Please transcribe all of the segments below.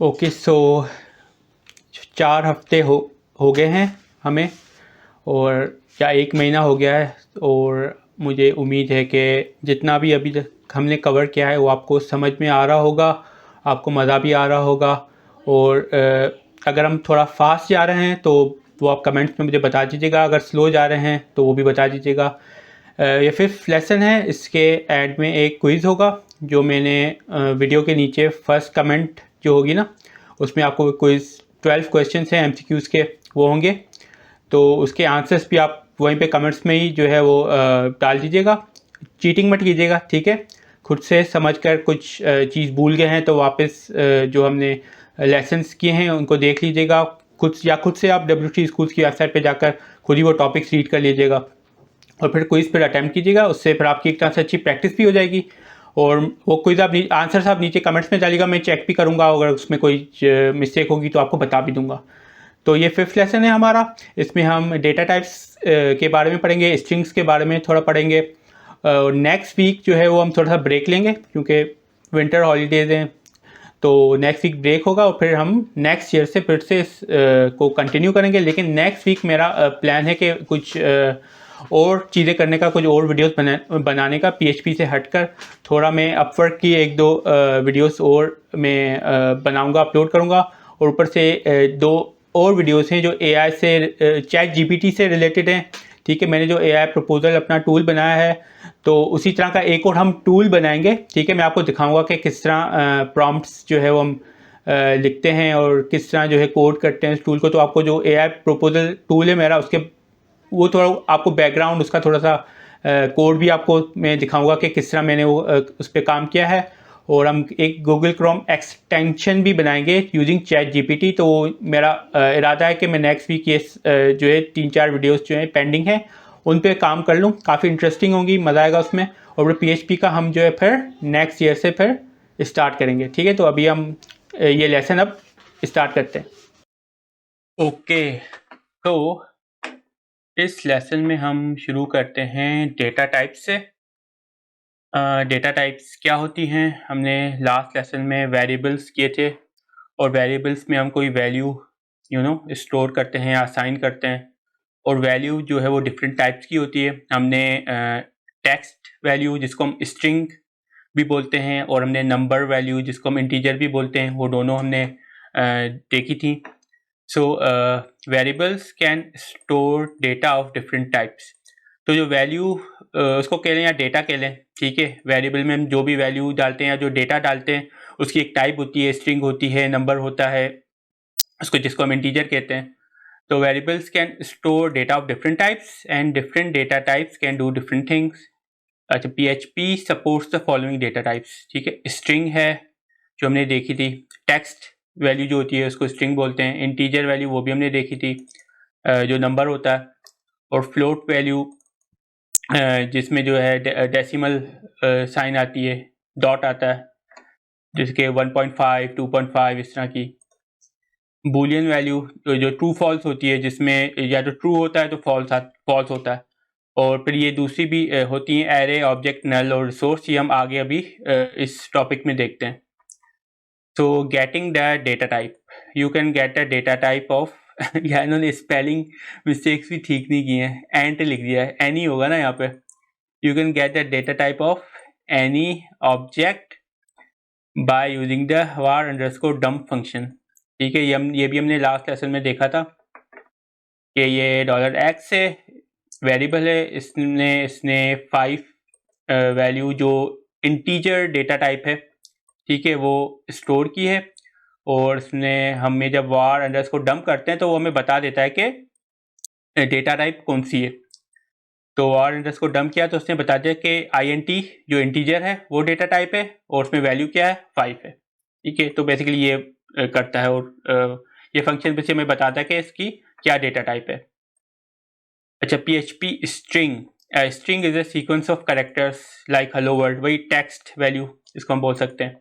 Okay, सो 4 हफ्ते हो गए हैं हमें, और या 1 महीना हो गया है। और मुझे उम्मीद है कि जितना भी अभी तक हमने कवर किया है वो आपको समझ में आ रहा होगा, आपको मज़ा भी आ रहा होगा। और अगर हम थोड़ा फास्ट जा रहे हैं तो वो आप कमेंट्स में मुझे बता दीजिएगा, अगर स्लो जा रहे हैं तो वो भी बता दीजिएगा। ये 5th लेसन है। इसके एंड में एक क्विज़ होगा जो मैंने वीडियो के नीचे फर्स्ट कमेंट जो होगी ना, उसमें आपको क्विज़ 12 क्वेश्चन हैं एमसीक्यूज़ के, वो होंगे। तो उसके आंसर्स भी आप वहीं पे कमेंट्स में ही जो है वो डाल दीजिएगा। चीटिंग मत कीजिएगा, ठीक है। खुद से समझकर कुछ चीज़ भूल गए हैं तो वापस जो हमने लेसन्स किए हैं उनको देख लीजिएगा खुद से आप WT स्कूल्स की वेबसाइट पे जाकर खुद ही वो टॉपिक्स रीड कर लीजिएगा और फिर क्विज़ पर अटैम्प्ट कीजिएगा। उससे फिर आपकी एक तरह से अच्छी प्रैक्टिस भी हो जाएगी। और वो क्विज़ आप आंसर्स आप नीचे कमेंट्स में डालिएगा, मैं चेक भी करूँगा, अगर उसमें कोई मिस्टेक होगी तो आपको बता भी दूंगा। तो ये 5th लेसन है हमारा। इसमें हम डेटा टाइप्स के बारे में पढ़ेंगे, स्ट्रिंग्स के बारे में थोड़ा पढ़ेंगे। नेक्स्ट वीक जो है वो हम थोड़ा सा ब्रेक लेंगे क्योंकि विंटर हॉलीडेज़ हैं। तो नेक्स्ट वीक ब्रेक होगा और फिर हम नेक्स्ट ईयर से फिर से इस को कंटिन्यू करेंगे। लेकिन नेक्स्ट वीक मेरा प्लान है कि कुछ और चीज़ें करने का, कुछ और वीडियोस बनाने का, PHP से हटकर थोड़ा मैं अपवर्क की 1-2 वीडियोस और मैं बनाऊंगा, अपलोड करूंगा। और ऊपर से 2 और वीडियोस हैं जो AI से चैट GPT से रिलेटेड हैं, ठीक है। मैंने जो AI प्रपोजल अपना टूल बनाया है, तो उसी तरह का एक और हम टूल बनाएंगे, ठीक है। मैं आपको दिखाऊंगा कि किस तरह प्रॉम्प्ट्स जो है वो हम लिखते हैं और किस तरह जो है कोड करते हैं इस टूल को। तो आपको जो AI प्रपोजल टूल है मेरा, उसके वो थोड़ा आपको बैकग्राउंड उसका थोड़ा सा कोड भी आपको मैं दिखाऊंगा कि किस तरह मैंने वो उस पर काम किया है। और हम एक गूगल क्रोम एक्सटेंशन भी बनाएंगे यूजिंग चैट GPT। तो मेरा इरादा है कि मैं नेक्स्ट वीक ये जो है 3-4 वीडियोस जो है पेंडिंग है उन पे काम कर लूँ। काफ़ी इंटरेस्टिंग होंगी, मज़ा आएगा उसमें। और PHP का हम जो है फिर नेक्स्ट ईयर से फिर स्टार्ट करेंगे, ठीक है। तो अभी हम ये लेसन अब स्टार्ट करते हैं। ओके, तो इस लेसन में हम शुरू करते हैं डेटा टाइप्स से। डेटा टाइप्स क्या होती हैं? हमने लास्ट लेसन में वेरिएबल्स किए थे, और वेरिएबल्स में हम कोई वैल्यू स्टोर करते हैं या असाइन करते हैं। और वैल्यू जो है वो डिफरेंट टाइप्स की होती है। हमने टेक्स्ट वैल्यू जिसको हम स्ट्रिंग भी बोलते हैं, और हमने नंबर वैल्यू जिसको हम इंटीजर भी बोलते हैं, वो दोनों हमने देखी थी। So variables can store data of different types. तो जो वैल्यू उसको कह लें या डेटा कह लें, ठीक है। वेरिएबल में हम जो भी वैल्यू डालते हैं या जो डेटा डालते हैं उसकी एक टाइप होती है, स्ट्रिंग होती है, नंबर होता है, उसको जिसको हम इंटीजर कहते हैं। तो variables can store data of different types and different data types can do different things. अच्छा, PHP supports the following data types, ठीक है। स्ट्रिंग है जो हमने देखी थी, टेक्स्ट वैल्यू जो होती है उसको स्ट्रिंग बोलते हैं, इंटीजर वैल्यू वो भी हमने देखी थी जो नंबर होता है, और फ्लोट वैल्यू जिसमें जो है डेसिमल साइन आती है, डॉट आता है, जिसके 1.5 2.5 इस तरह की। बूलियन वैल्यू जो ट्रू फॉल्स होती है, जिसमें या तो ट्रू होता है तो फॉल्स होता है। और फिर ये दूसरी भी होती हैं, एरे, ऑब्जेक्ट, नल और रिसोर्स। ये हम आगे अभी इस टॉपिक में देखते हैं। तो getting the data type, you can get a data type of या इन्होंने स्पेलिंग मिस्टेक्स भी ठीक नहीं की हैं, एंट लिख दिया है, एनी होगा ना यहाँ पे। You can get the data type of any object by using the var_dump function, ठीक है। ये भी हमने लास्ट लेसन में देखा था कि ये $x है, वेरिएबल है, इसने 5 वैल्यू जो इंटीजर डेटा टाइप है, ठीक है, वो स्टोर की है। और इसने हमें जब var_dump करते हैं तो वो हमें बता देता है कि डेटा टाइप कौन सी है। तो var_dump किया तो उसने बता दिया कि int जो इंटीजर है वो डेटा टाइप है, और उसमें वैल्यू क्या है, 5 है, ठीक है। तो बेसिकली ये करता है, और ये फंक्शन पे से हमें बताता है कि इसकी क्या डेटा टाइप है। अच्छा, PHP string is a sequence of characters like hello world, वही टेक्स्ट वैल्यू इसको हम बोल सकते हैं।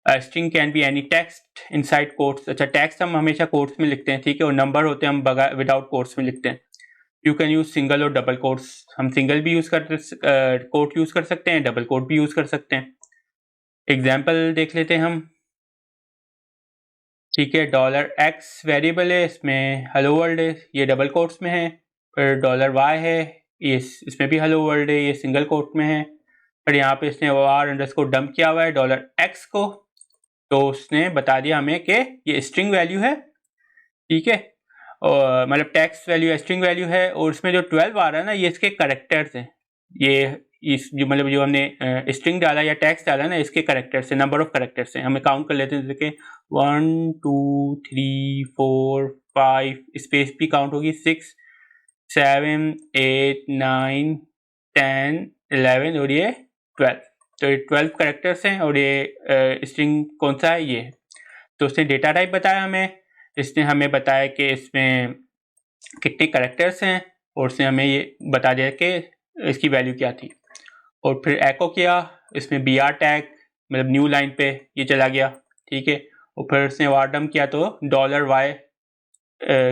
String can be any text inside quotes. अच्छा, टेक्स्ट हम हमेशा कोट्स में लिखते हैं, ठीक है, और नंबर होते हैं हम विदाउट कोट्स में लिखते हैं। यू कैन यूज सिंगल और डबल कोट्स। हम सिंगल भी कोट यूज कर सकते हैं, डबल कोट भी यूज कर सकते हैं। एग्जाम्पल देख लेते हैं हम। ठीक है, $x वेरिएबल है, इसमें हेलो वर्ल्ड है, ये डबल कोट्स में है। फिर $y है, ये इसमें भी हेलो वर्ल्ड है, ये सिंगल कोट में है। फिर यहाँ पे इसने वार अंडरस्कोर डंप किया हुआ है $x को, तो उसने बता दिया हमें कि ये स्ट्रिंग वैल्यू है, ठीक है, और मतलब टेक्स्ट वैल्यू है, स्ट्रिंग वैल्यू है, और इसमें जो 12 आ रहा है ना, ये इसके करेक्टर्स हैं। ये इस जो मतलब जो हमने स्ट्रिंग डाला या टेक्स्ट डाला ना, इसके करेक्टर्स है, नंबर ऑफ करेक्टर्स हैं। हमें काउंट कर लेते हैं, जैसे कि 1 2 3 4 5, स्पेस भी काउंट होगी, 6 7 8 9 10 11 और ये 12। तो ये 12 करेक्टर्स हैं, और ये स्ट्रिंग कौन सा है, ये। तो उसने डेटा टाइप बताया हमें, इसने हमें बताया कि इसमें कितने करेक्टर्स हैं, और उसने हमें ये बता दिया कि इसकी वैल्यू क्या थी। और फिर एको किया, इसमें br टैग मतलब न्यू लाइन पे ये चला गया, ठीक है। और फिर उसने वार्डम किया तो $y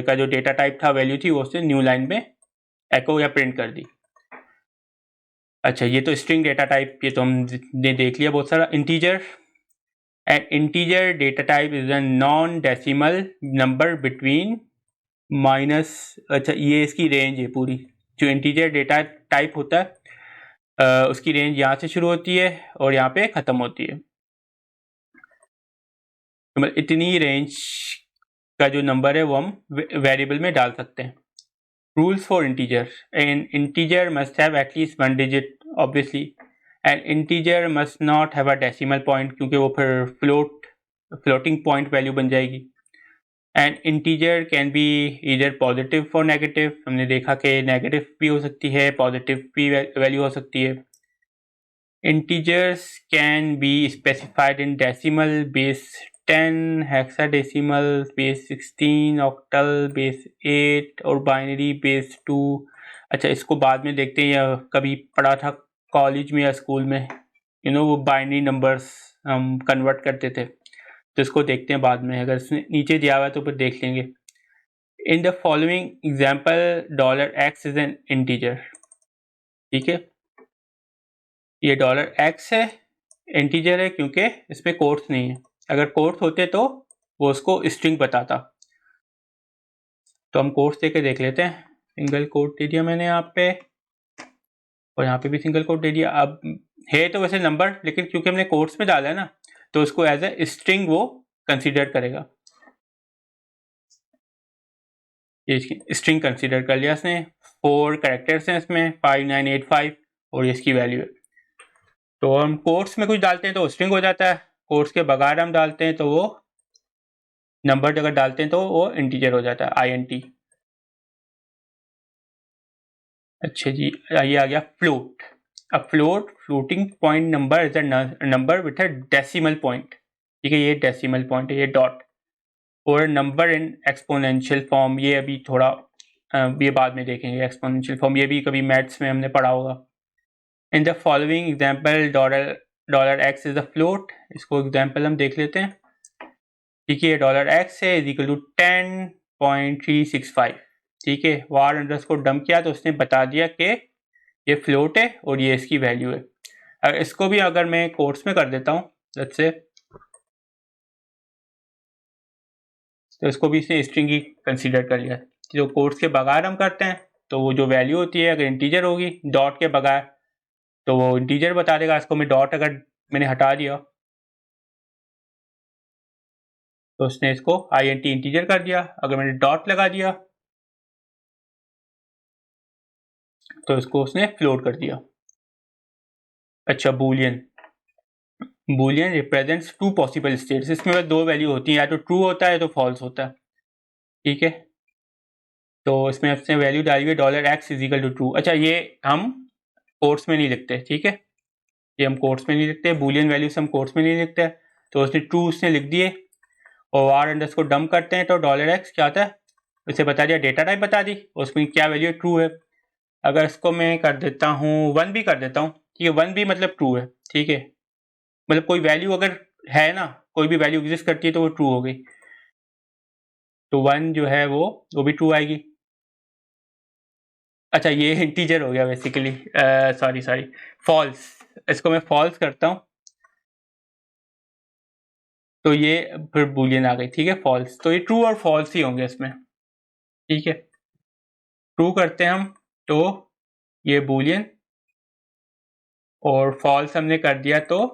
का जो डेटा टाइप था, वैल्यू थी, वो उसने न्यू लाइन में एको या प्रिंट कर दी। अच्छा, ये तो स्ट्रिंग डेटा टाइप, ये तो हमने देख लिया बहुत सारा। Integer, N integer data type is a non decimal number between minus, अच्छा ये इसकी रेंज है पूरी। जो इंटीजर डेटा टाइप होता है उसकी रेंज यहाँ से शुरू होती है और यहाँ पे ख़त्म होती है। तो मतलब इतनी रेंज का जो नंबर है वो हम वेरिएबल में डाल सकते हैं। Rules for integer, N integer must have at least 1 digit obviously, N integer must not have a decimal point, क्योंकि वो फिर फ्लोटिंग पॉइंट वैल्यू बन जाएगी। एंड इंटीजर कैन बी इधर पॉजिटिव और नेगेटिव, हमने देखा कि नेगेटिव भी हो सकती है, पॉजिटिव भी वैल्यू हो सकती है। Integers can be specified in decimal base 10, hexadecimal base 16, octal base 8 और बाइनरी बेस 2। अच्छा, इसको बाद में देखते हैं, या कभी पढ़ा था कॉलेज में या स्कूल में, वो बाइनरी नंबर्स हम कन्वर्ट करते थे, तो इसको देखते हैं बाद में, अगर इसने नीचे दिया हुआ है तो फिर देख लेंगे। In the following example $x is an integer, ठीक है, ये $x है, इंटीजर है क्योंकि इसमें कोट्स नहीं है। अगर कोट्स होते तो वो उसको स्ट्रिंग बताता। तो हम कोट्स देके देख लेते हैं। सिंगल कोट दे दिया मैंने यहाँ पे, और यहाँ पे भी सिंगल कोट दे दिया। अब है तो वैसे नंबर, लेकिन क्योंकि हमने कोट्स में डाला है ना, तो उसको एज ए स्ट्रिंग वो कंसीडर करेगा। ये स्ट्रिंग कंसीडर कर लिया इसने। 4 कैरेक्टर्स हैं इसमें, 5985, और ये इसकी वैल्यू है। तो हम कोट्स में कुछ डालते हैं तो स्ट्रिंग हो जाता है, कोट्स के बगैर हम डालते हैं तो वो नंबर अगर डालते हैं तो वो इंटीजर हो जाता है, INT। अच्छा जी, ये आ गया फ्लोट। अब floating point number is a number with a decimal point, ठीक है, ये डेसिमल पॉइंट है, ये डॉट। और नंबर इन एक्सपोनेंशियल फॉर्म, ये अभी थोड़ा ये बाद में देखेंगे। एक्सपोनेंशियल फॉर्म ये भी कभी मैथ्स में हमने पढ़ा होगा। In the following example $x is a float, इसको एग्जाम्पल हम देख लेते हैं, ठीक है। $x है इज इक्वल टू 10.365, ठीक है। वार अंडरस्कोर डंप किया तो उसने बता दिया कि ये फ्लोट है और ये इसकी वैल्यू है। इसको भी अगर मैं कोट्स में कर देता हूँ लेट्स से, तो इसको भी इसने स्ट्रिंग ही कंसीडर कर लिया। जो कोट्स के बगैर हम करते हैं तो वो जो वैल्यू होती है, अगर इंटीजर होगी डॉट के बगैर तो वो इंटीजर बता देगा। इसको मैं डॉट अगर मैंने हटा दिया तो उसने इसको INT इंटीजर कर दिया। अगर मैंने डॉट लगा दिया तो इसको उसने फ्लोट कर दिया। अच्छा, बूलियन रिप्रेजेंट्स 2 पॉसिबल स्टेट्स, इसमें बस 2 वैल्यू होती हैं, या तो ट्रू होता है या तो फॉल्स होता है, ठीक है। तो इसमें उसने वैल्यू डाली हुई $x is equal to true. अच्छा, ये हम कोट्स में नहीं लिखते, ठीक है, ये हम कोट्स में नहीं लिखते, बूलियन वैल्यूज हम कोट्स में नहीं लिखते। तो उसने ट्रू उसने लिख दिए, और वार अंडरस्कोर डंप करते हैं तो $x क्या आता है, उसे बता दिया, डेटा टाइप बता दी, उसमें क्या वैल्यू ट्रू है। अगर इसको मैं कर देता हूँ 1 भी कर देता हूँ, ठीक है, 1 भी मतलब ट्रू है, ठीक है, मतलब कोई वैल्यू अगर है ना, कोई भी वैल्यू एग्जिस्ट करती है तो वो ट्रू हो गई। तो 1 जो है वो भी ट्रू आएगी। अच्छा, ये इंटीजर हो गया बेसिकली, सॉरी फॉल्स। इसको मैं फॉल्स करता हूँ, तो ये फिर बूलियन आ गई, ठीक है, फॉल्स। तो ये ट्रू और फॉल्स ही होंगे इसमें, ठीक है। ट्रू करते हैं हम तो ये बूलियन, और फॉल्स हमने कर दिया तो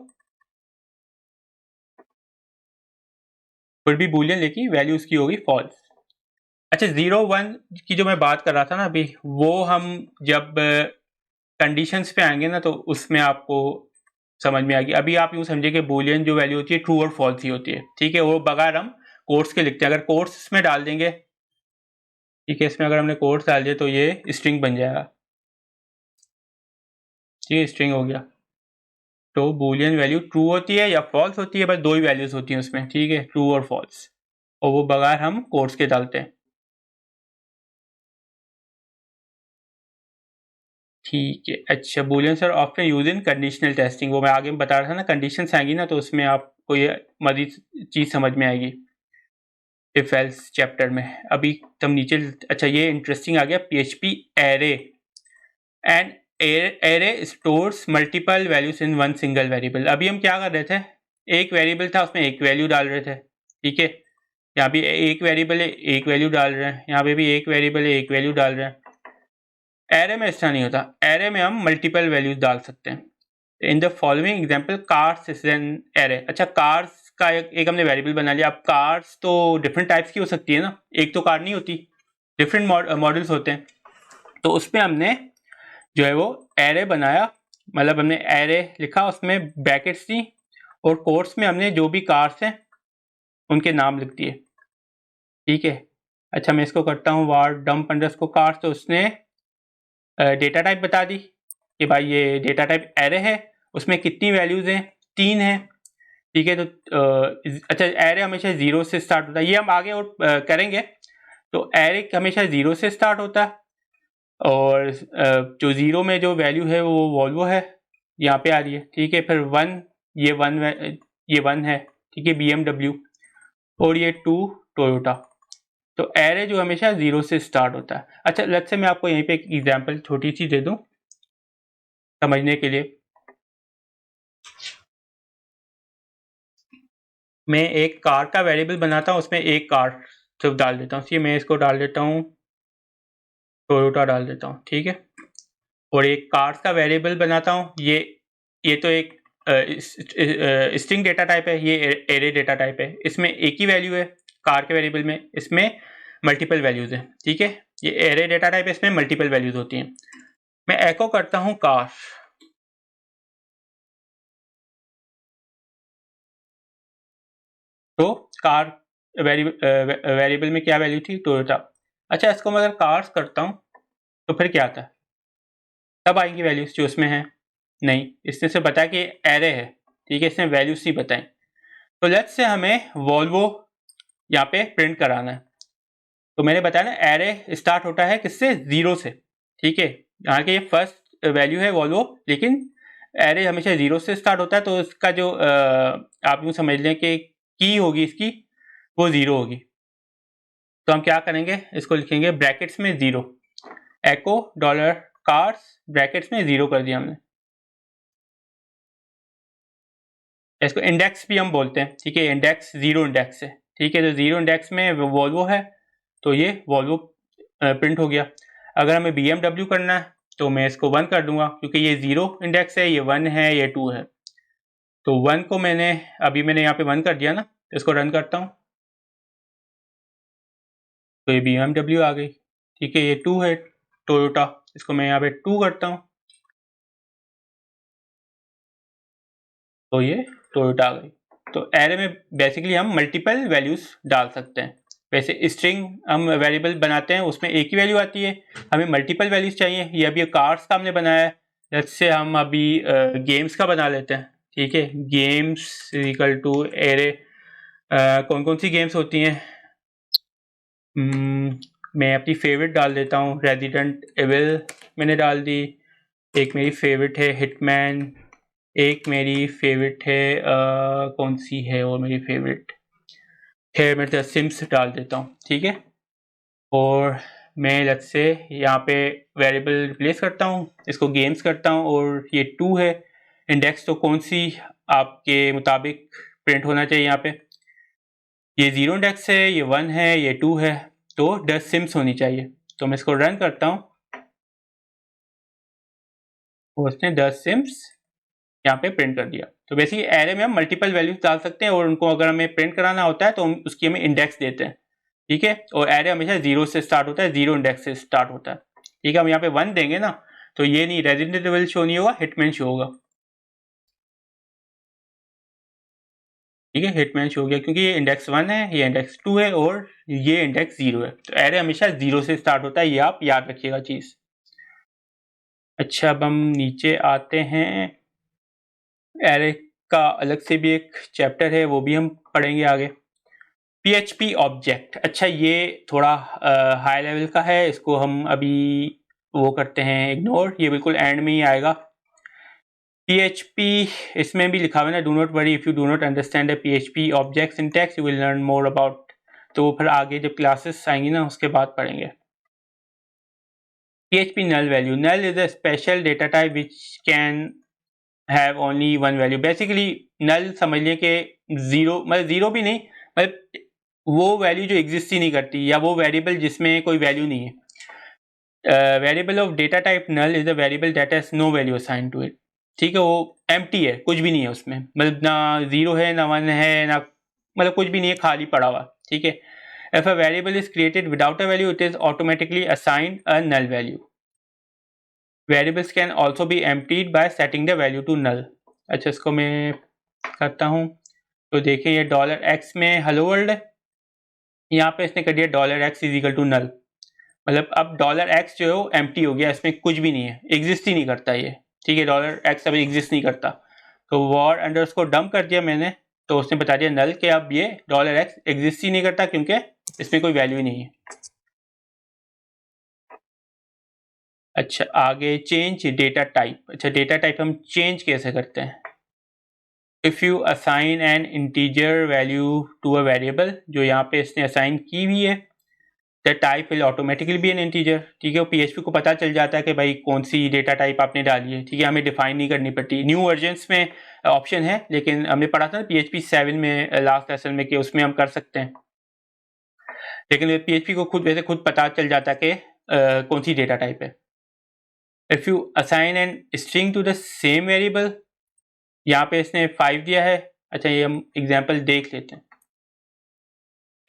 फिर भी बूलियन, लेकिन वैल्यू उसकी होगी फॉल्स। अच्छा, 0 1 की जो मैं बात कर रहा था ना अभी, वो हम जब कंडीशंस पे आएंगे ना तो उसमें आपको समझ में आएगी। अभी आप यूँ समझिए कि बूलियन जो वैल्यू होती है ट्रू और फॉल्स ही होती है, ठीक है। वो बगैर हम कोट्स के लिखते हैं। अगर कोट्स इसमें डाल देंगे, ठीक है, इसमें अगर हमने कोट्स डाल दिए तो ये स्ट्रिंग बन जाएगा, ठीक है, स्ट्रिंग हो गया। तो बूलियन वैल्यू ट्रू होती है या फॉल्स होती है, बस दो ही वैल्यूज होती हैं उसमें, ठीक है, ट्रू और फॉल्स, और वो बगैर हम कोट्स के डालते हैं, ठीक है। अच्छा, Boolean sir often use in conditional testing, वो मैं आगे में बता रहा था ना, कंडीशंस आएंगी ना तो उसमें आपको ये मजीद चीज़ समझ में आएगी इफ एल्स चैप्टर में। अभी तब नीचे, अच्छा ये इंटरेस्टिंग आ गया, PHP array and array stores multiple values in one single variable. अभी हम क्या कर रहे थे, एक वेरिएबल था उसमें एक वैल्यू डाल रहे थे, ठीक है। यहाँ भी एक वेरिएबल है, एक वैल्यू डाल रहे हैं, यहाँ पे भी एक वेरिएबल है, एक वैल्यू डाल रहे हैं। एरे में ऐसा नहीं होता, एरे में हम मल्टीपल वैल्यूज डाल सकते हैं। In the following example cars is an array. अच्छा, कार्स का एक हमने वेरिएबल बना लिया। अब कार्स तो डिफरेंट टाइप्स की हो सकती है ना, एक तो कार नहीं होती, डिफरेंट मॉडल्स होते हैं। तो उसमें हमने जो है वो एरे बनाया, मतलब हमने एरे लिखा, उसमें ब्रैकेट्स दी, और कोट्स में हमने जो भी कार्स हैं उनके नाम लिख दिए, ठीक है। अच्छा, मैं इसको करता हूँ वार डंप अंडरस्कोर कार्स, तो उसने डेटा टाइप बता दी कि भाई ये डेटा टाइप एरे है, उसमें कितनी वैल्यूज हैं, 3 हैं, ठीक है। तो अच्छा, एरे हमेशा 0 से स्टार्ट होता है, ये हम आगे और करेंगे। तो एरे हमेशा 0 से स्टार्ट होता है, और जो 0 में जो वैल्यू है वो वॉल्वो है, यहाँ पे आ रही है, ठीक है। फिर 1, ये 1 है, ठीक है, BMW, और ये 2 टोयोटा। तो एरे जो हमेशा 0 से स्टार्ट होता है। अच्छा, लेट्स से मैं आपको यहीं पे एक एग्जांपल छोटी सी दे दूं समझने के लिए। मैं एक कार का वेरिएबल बनाता हूँ, उसमें एक कार सिर्फ डाल देता हूँ, इसलिए मैं इसको डाल देता हूँ टोयोटा डाल देता हूँ, ठीक है। और एक कार्स का वेरिएबल बनाता हूँ, ये तो एक स्ट्रिंग डेटा टाइप है, ये एरे डेटा टाइप है, इसमें एक ही वैल्यू है कार के वेरिएबल में, इसमें मल्टीपल वैल्यूज हैं, ठीक है। ये एरे डेटा टाइप है, इसमें मल्टीपल वैल्यूज होती हैं। मैं एको करता हूँ कार, तो कार वेरिएबल में क्या वैल्यू थी, टोयोटा। अच्छा, इसको मैं अगर कार्स करता हूँ तो फिर क्या आता है, तब आएंगी वैल्यूज जो उसमें है, नहीं, इसने से बताया कि एरे है, ठीक है, इसने वैल्यूज नहीं बताई। तो लेट्स से हमें वॉल्वो यहाँ पे प्रिंट कराना है, तो मैंने बताया ना एरे स्टार्ट होता है किससे, 0 से, ठीक है। यहाँ के ये फर्स्ट वैल्यू है वॉल्वो, लेकिन एरे हमेशा 0 से स्टार्ट होता है, तो इसका जो आप यूँ समझ लें कि की होगी इसकी, वो 0 होगी। तो हम क्या करेंगे, इसको लिखेंगे ब्रैकेट्स में 0, एको डॉलर कार्स, ब्रैकेट्स में 0 कर दिया हमने। इसको इंडेक्स भी हम बोलते हैं, ठीक है, इंडेक्स 0 इंडेक्स है, ठीक है। तो 0 इंडेक्स में वॉल्वो है, तो ये वॉल्वो प्रिंट हो गया। अगर हमें BMW करना है तो मैं इसको 1 कर दूंगा, क्योंकि ये 0 इंडेक्स है, ये 1 है, ये 2 है। तो 1 को मैंने यहाँ पे 1 कर दिया ना, तो इसको रन करता हूँ, तो ये BMW आ गई, ठीक है। ये 2 है टोयोटा, इसको मैं यहाँ पे 2 करता हूँ, तो ये टोयोटा आ गई। तो एरे में बेसिकली हम मल्टीपल वैल्यूज डाल सकते हैं। वैसे स्ट्रिंग हम वेरिएबल बनाते हैं, उसमें एक ही वैल्यू आती है, हमें मल्टीपल वैल्यूज चाहिए। ये अभी कार्स का हमने बनाया है, जैसे हम अभी गेम्स का बना लेते हैं, ठीक है। गेम्स इक्वल टू एरे, कौन कौन सी गेम्स होती हैं, मैं अपनी फेवरेट डाल देता हूँ, रेजिडेंट एविल मैंने डाल दी, एक मेरी फेवरेट है हिटमैन, एक मेरी फेवरेट है कौन सी है, और मेरी फेवरेट है, मैं द सिम्स डाल देता हूँ, ठीक है। और मैं लेट्स से यहाँ पे वेरिएबल रिप्लेस करता हूँ, इसको गेम्स करता हूँ, और ये 2 है। इंडेक्स तो कौन सी आपके मुताबिक प्रिंट होना चाहिए यहाँ पे, ये 0 इंडेक्स है, ये 1 है, ये 2 है, तो 10 सिम्स होनी चाहिए। तो मैं इसको रन करता हूँ, उसने 10 सिम्स यहाँ पे प्रिंट कर दिया। तो बेसिकली एरे में हम मल्टीपल वैल्यूज डाल सकते हैं और उनको अगर हमें प्रिंट कराना होता है तो हम उसकी हमें इंडेक्स देते हैं, ठीक है। और एरे हमेशा 0 से स्टार्ट होता है, 0 इंडेक्स से स्टार्ट होता है, ठीक है। हम यहाँ पे 1 देंगे ना, तो ये नहीं रेजिडेंट लेवल शो नहीं होगा, हिटमैन शो होगा, ठीक है। हिटमैन शो हो गया क्योंकि ये इंडेक्स 1 है, ये इंडेक्स 2 है और ये इंडेक्स 0 है। तो एरे हमेशा 0 से स्टार्ट होता है, ये आप याद रखिएगा चीज़। अच्छा, अब हम नीचे आते हैं। एरे का अलग से भी एक चैप्टर है, वो भी हम पढ़ेंगे आगे। PHP ऑब्जेक्ट, अच्छा ये थोड़ा हाई लेवल का है, इसको हम अभी वो करते हैं इग्नोर, ये बिल्कुल एंड में ही आएगा। PHP इसमें भी लिखा हुआ है ना, do not worry if you do not understand the PHP object syntax you will learn more about. तो फिर आगे जब क्लासेस आएंगी ना उसके बाद पढ़ेंगे। PHP null value, null is a special data type which can have only one value। Basically null समझ लिए कि जीरो, मतलब जीरो भी नहीं, मतलब वो वैल्यू जो एग्जिस्ट ही नहीं करती, या वो वेरिएबल जिसमें कोई वैल्यू नहीं है। Variable of data type null is a variable that has no value assign to it, ठीक है। वो एम्प्टी है, कुछ भी नहीं है उसमें, मतलब ना जीरो है ना वन है ना, मतलब कुछ भी नहीं है, खाली पड़ा हुआ, ठीक है। If a variable is created without a value it is automatically assigned a null value. Variables can also be emptied by setting the value to null. अच्छा, इसको मैं करता हूँ। तो देखिए ये $x में हेलो वर्ल्ड है, यहाँ पे इसने कर दिया $x is equal to null, मतलब अब $x जो है वो एम्प्टी हो गया, इसमें कुछ भी नहीं है, एग्जिस्ट ही नहीं करता ये, ठीक है। $x अभी एग्जिस्ट नहीं करता। तो वॉर अंडर उसको डंप कर दिया मैंने, तो उसने बता दिया नल के अब ये $x एग्जिस्ट ही नहीं करता क्योंकि इसमें कोई वैल्यू ही नहीं है। अच्छा, आगे चेंज डेटा टाइप। अच्छा, डेटा टाइप हम चेंज कैसे करते हैं। If you assign an integer value to a variable, जो यहाँ पे इसने असाइन की हुई है, the type will automatically be an integer, ठीक है। वो PHP को पता चल जाता है कि भाई कौन सी डेटा टाइप आपने डाली है, ठीक है। हमें डिफाइन नहीं करनी पड़ती। न्यू वर्जन्स में ऑप्शन है, लेकिन हमने पढ़ा था ना PHP 7 में लास्ट लेसन में कि उसमें हम कर सकते हैं, लेकिन PHP को खुद वैसे खुद पता चल जाता है कि कौन सी डेटा टाइप है। If you assign an string to the same variable, यहाँ पे इसने 5 दिया है। अच्छा, ये हम एग्जाम्पल देख लेते हैं,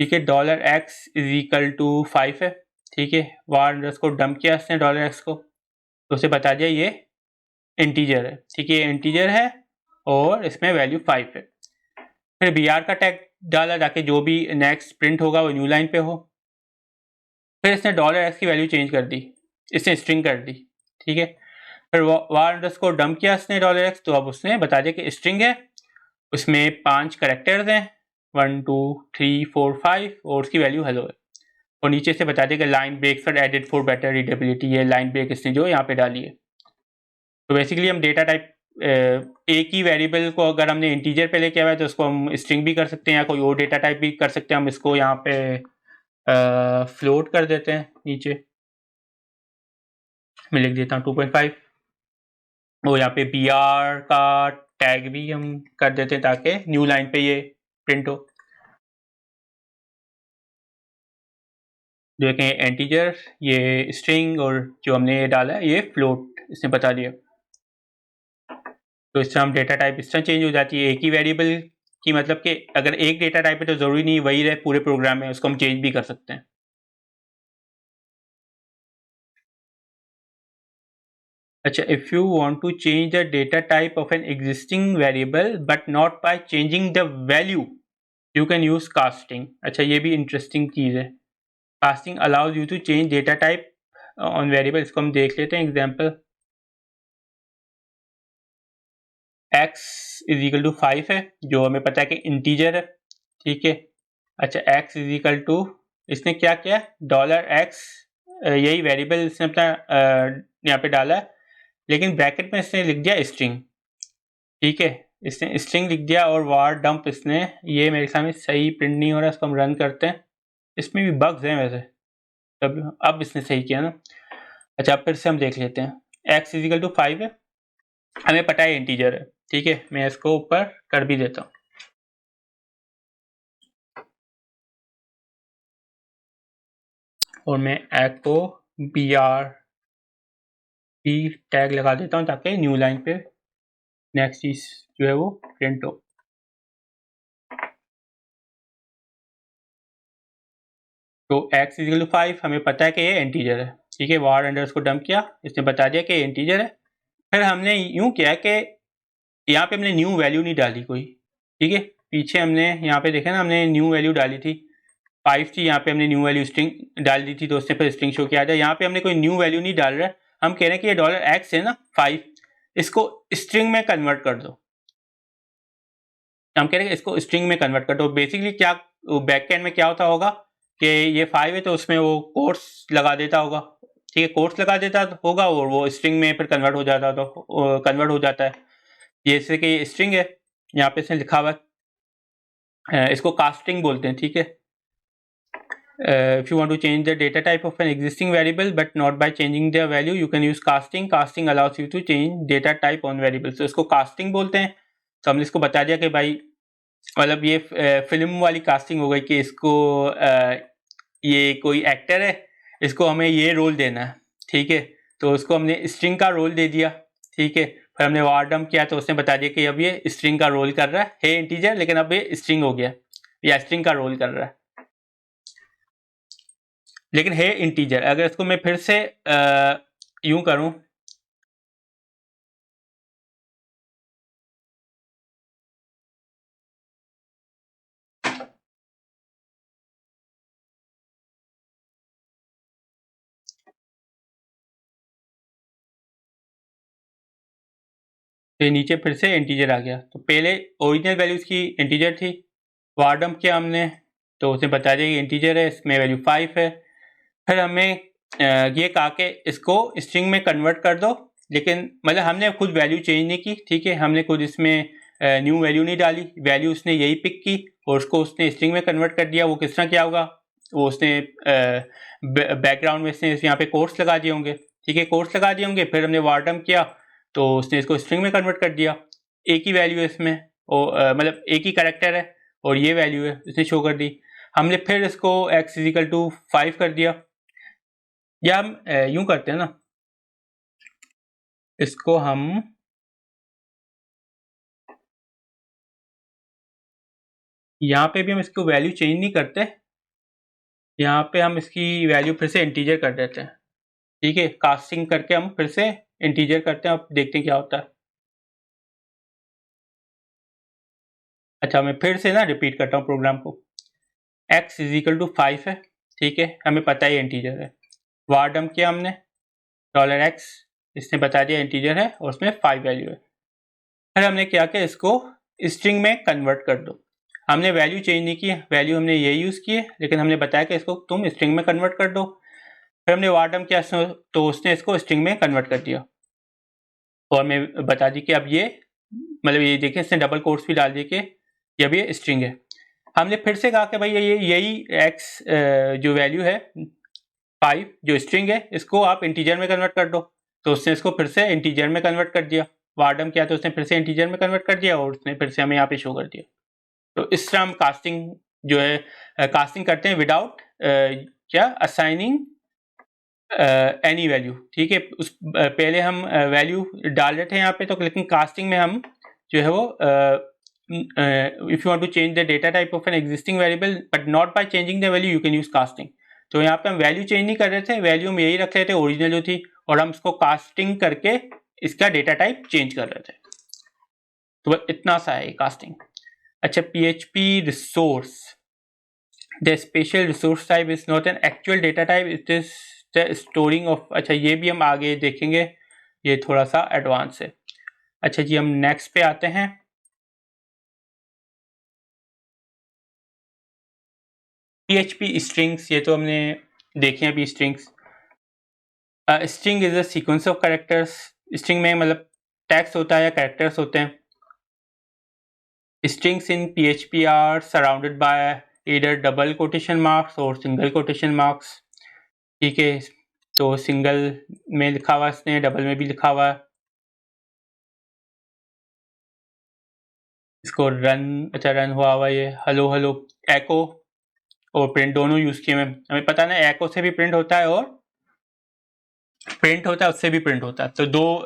ठीक है। $x इज इक्वल टू 5 है, ठीक है। वार अंडरस्कोर डंप किया इसने $x को, तो उसे बता दिया ये इंटीजर है, ठीक है। ये इंटीजर है और इसमें वैल्यू 5 है। फिर br का टैग डाला ताकि जो भी नेक्स्ट प्रिंट होगा वो न्यू लाइन पे हो। फिर इसने $x की वैल्यू चेंज कर दी, इसने स्ट्रिंग कर दी, ठीक है। फिर वार अंडरस्कोर डंप किया इसने $x, तो अब उसने बता दिया कि स्ट्रिंग है, उसमें 5 करेक्टर्स हैं, 1 2 3 4 5, और उसकी वैल्यू हेलो है। और नीचे से बता दें कि line breaks are added for better readability, ये लाइन ब्रेक इसने जो यहाँ पे डाली है। तो बेसिकली हम डेटा टाइप एक ही वेरिएबल को अगर हमने इंटीजर पे लेके आया है तो उसको हम स्ट्रिंग भी कर सकते हैं या कोई और डेटा टाइप भी कर सकते हैं। हम इसको यहाँ पे फ्लोट कर देते हैं, नीचे मैं लिख देता हूँ 2.5, और यहाँ पे br का टैग भी हम कर देते हैं ताकि न्यू लाइन पे ये प्रिंट हो। देखें इंटीजर, ये स्ट्रिंग, और जो हमने ये डाला है ये फ्लोट, इसने बता दिया। तो इस तरह हम डेटा टाइप इस तरह चेंज हो जाती है एक ही वेरिएबल की, मतलब कि अगर एक डेटा टाइप है तो ज़रूरी नहीं वही रहे पूरे प्रोग्राम में, उसको हम चेंज भी कर सकते हैं। अच्छा, if you want to change the data type of an existing variable but not by changing the value, you can use casting. अच्छा, ये भी इंटरेस्टिंग चीज़ है। Casting allows you to change data type on variable. इसको हम देख लेते हैं example. x is equal to 5 है, जो हमें पता है कि इंटीजर है, ठीक है। अच्छा, x इज इक्वल टू, इसने क्या किया, $x, यही वेरिएबल इसने अपना यहाँ पे डाला है, लेकिन ब्रैकेट में इसने लिख दिया स्ट्रिंग, ठीक है। इसने स्ट्रिंग लिख दिया और वार डंप इसने, ये मेरे सामने सही प्रिंट नहीं हो रहा, इसको हम रन करते हैं। इसमें भी बग्स हैं वैसे, तब अब इसने सही किया ना। अच्छा, अब फिर से हम देख लेते हैं। x इज इक्वल टू 5 है, हमें पता है इंटीजर है, ठीक है। मैं इसको ऊपर कर भी देता हूँ। और मैं एक को BR की टैग लगा देता हूँ ताकि न्यू लाइन पे नेक्स्ट चीज जो है वो प्रिंट हो। तो x इजिकल टू 5 हमें पता है कि ये इंटीजर है, ठीक है। वार अंडर उसको डंप किया, इसने बता दिया कि ये इंटीजर है। फिर हमने यूं किया कि यहाँ पे हमने न्यू वैल्यू नहीं डाली कोई, ठीक है। पीछे हमने यहाँ पे देखा ना, हमने न्यू वैल्यू डाली थी 5 थी, यहाँ पे हमने न्यू वैल्यू स्ट्रिंग डाल दी थी तो उसने फिर स्ट्रिंग शो किया था। यहाँ पे हमने कोई न्यू वैल्यू नहीं डाल रहा है, हम कह रहे हैं कि ये $x है ना 5, इसको स्ट्रिंग में कन्वर्ट कर दो। हम कह रहे हैं इसको स्ट्रिंग में कन्वर्ट कर दो। बेसिकली क्या बैक एंड में क्या होता होगा कि ये 5 है तो उसमें वो कोट्स लगा देता होगा, ठीक है। कोट्स लगा देता होगा और वो स्ट्रिंग में फिर कन्वर्ट हो जाता, तो कन्वर्ट हो जाता है। जैसे कि ये स्ट्रिंग है, यहाँ पे इसने लिखा हुआ है, इसको कास्टिंग बोलते हैं, ठीक है। If you want to change the data type of an existing variable but not by changing the value, you can use casting. Casting allows you to change data type on variables. तो इसको casting बोलते हैं। तो हमने इसको बता दिया कि भाई मतलब ये फिल्म वाली कास्टिंग हो गई कि इसको ये कोई एक्टर है, इसको हमें ये रोल देना है, ठीक है। तो उसको हमने स्ट्रिंग का रोल दे दिया, ठीक है। फिर हमने वार डंप किया तो उसने बता दिया कि अब ये स्ट्रिंग का रोल कर रहा है इंटीजर, लेकिन अब ये स्ट्रिंग हो गया या स्ट्रिंग का रोल कर रहा है, लेकिन है इंटीजर। अगर इसको मैं फिर से यूं करूं, तो नीचे फिर से इंटीजर आ गया। तो पहले ओरिजिनल वैल्यू इसकी इंटीजर थी, वार डंप किया हमने तो उसने बता दिया कि इंटीजर है, इसमें वैल्यू 5 है। फिर हमें ये कहा कि इसको स्ट्रिंग में कन्वर्ट कर दो, लेकिन मतलब हमने खुद वैल्यू चेंज नहीं की, ठीक है। हमने खुद इसमें न्यू वैल्यू नहीं डाली, वैल्यू उसने यही पिक की और उसको उसने स्ट्रिंग में कन्वर्ट कर दिया। वो किस तरह किया होगा, वो उसने बैकग्राउंड में इसने यहाँ पे कोट्स लगा दिए होंगे, ठीक है, कोट्स लगा दिए होंगे। फिर हमने वार डंप किया तो उसने इसको स्ट्रिंग में कन्वर्ट कर दिया। एक ही वैल्यू है इसमें, मतलब एक ही करेक्टर है और ये वैल्यू है, इसने शो कर दी। हमने फिर इसको x इजिकल टू 5 कर दिया, या हम यूं करते हैं ना, इसको हम यहाँ पे भी हम इसको वैल्यू चेंज नहीं करते, यहाँ पे हम इसकी वैल्यू फिर से इंटीजर कर देते हैं, ठीक है। कास्टिंग करके हम फिर से इंटीजर करते हैं, अब देखते हैं क्या होता है। अच्छा, मैं फिर से ना रिपीट करता हूँ प्रोग्राम को। x इजिकल टू 5 है, ठीक है, हमें पता है इंटीजर है। वार डंप किया हमने $x, इसने बता दिया इंटीजर है और उसमें 5 वैल्यू है। फिर हमने क्या किया, इसको स्ट्रिंग में कन्वर्ट कर दो। हमने वैल्यू चेंज नहीं की, वैल्यू हमने ये यूज़ की है, लेकिन हमने बताया कि इसको तुम स्ट्रिंग में कन्वर्ट कर दो। फिर हमने वार डंप किया तो उसने इसको स्ट्रिंग में कन्वर्ट कर दिया और मैं बता दी कि अब ये मतलब ये देखिए इसने डबल कोट्स भी डाल दिए कि ये अब ये स्ट्रिंग है। हमने फिर से कहा कि भाई ये यही x जो वैल्यू है 5 जो स्ट्रिंग है, इसको आप इंटीजर में कन्वर्ट कर दो। तो उसने इसको फिर से इंटीजर में कन्वर्ट कर दिया। वार डंप किया तो उसने फिर से इंटीजर में कन्वर्ट कर दिया और उसने फिर से हमें यहाँ पे शो कर दिया। तो इस तरह हम कास्टिंग जो है कास्टिंग करते हैं विदाउट क्या असाइनिंग एनी वैल्यू, ठीक है। उस पहले हम वैल्यू डाल रहे थे यहाँ पे, तो लेकिन कास्टिंग में हम जो है वो if you want to change the data type of an existing variable but not by changing the value you can use casting. तो यहाँ पे हम वैल्यू चेंज नहीं कर रहे थे, वैल्यू हम यही रख रहे थे ओरिजिनल जो थी, और हम इसको कास्टिंग करके इसका डेटा टाइप चेंज कर रहे थे। तो बस इतना सा है कास्टिंग। अच्छा, PHP resource, the special resource type is not an actual data type, it is the storing of। अच्छा, ये भी हम आगे देखेंगे, ये थोड़ा सा एडवांस है। अच्छा जी, हम नेक्स्ट पे आते हैं। PHP strings, ये तो हमने देखे हैं अभी strings. String is a sequence of characters. String में मतलब टेक्स्ट होता है या कैरेक्टर्स होते हैं। Strings in PHP are surrounded by either double quotation marks or single quotation marks, ठीक है। तो सिंगल में लिखा हुआ इसने, डबल में भी लिखा हुआ है। इसको रन, अच्छा रन हुआ हुआ ये हेलो हेलो एको, और प्रिंट दोनों यूज़ किए हुए हैं। हमें पता ना एको से भी प्रिंट होता है और प्रिंट होता है उससे भी प्रिंट होता है। तो दो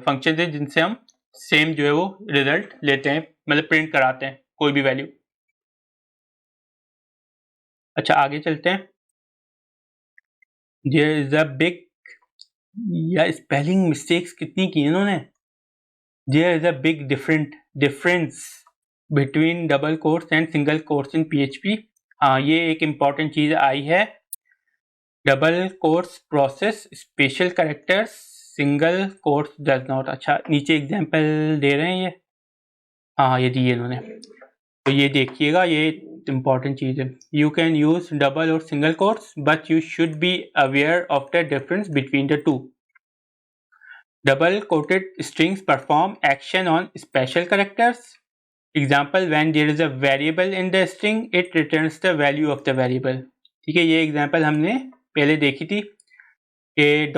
फंक्शन है जिनसे हम सेम जो है वो रिजल्ट लेते हैं, मतलब प्रिंट कराते हैं कोई भी वैल्यू। अच्छा आगे चलते हैं। देयर इज अ बिग, या स्पेलिंग मिस्टेक्स कितनी की इन्होंने। There is a big difference between double quotes and single quotes in PHP। हाँ ये एक इम्पॉर्टेंट चीज़ आई है। Double quotes process special characters, single quotes does not. अच्छा नीचे एग्जांपल दे रहे हैं ये, हाँ ये दिए इन्होंने, तो ये देखिएगा, ये इम्पॉर्टेंट चीज़ है। यू कैन यूज डबल और single quotes but you should be aware of the difference between the two. Double quoted strings perform action on special characters. Example, when there is a variable in the string, it returns the value of the variable. ठीक है, ये example हमने पहले देखी थी कि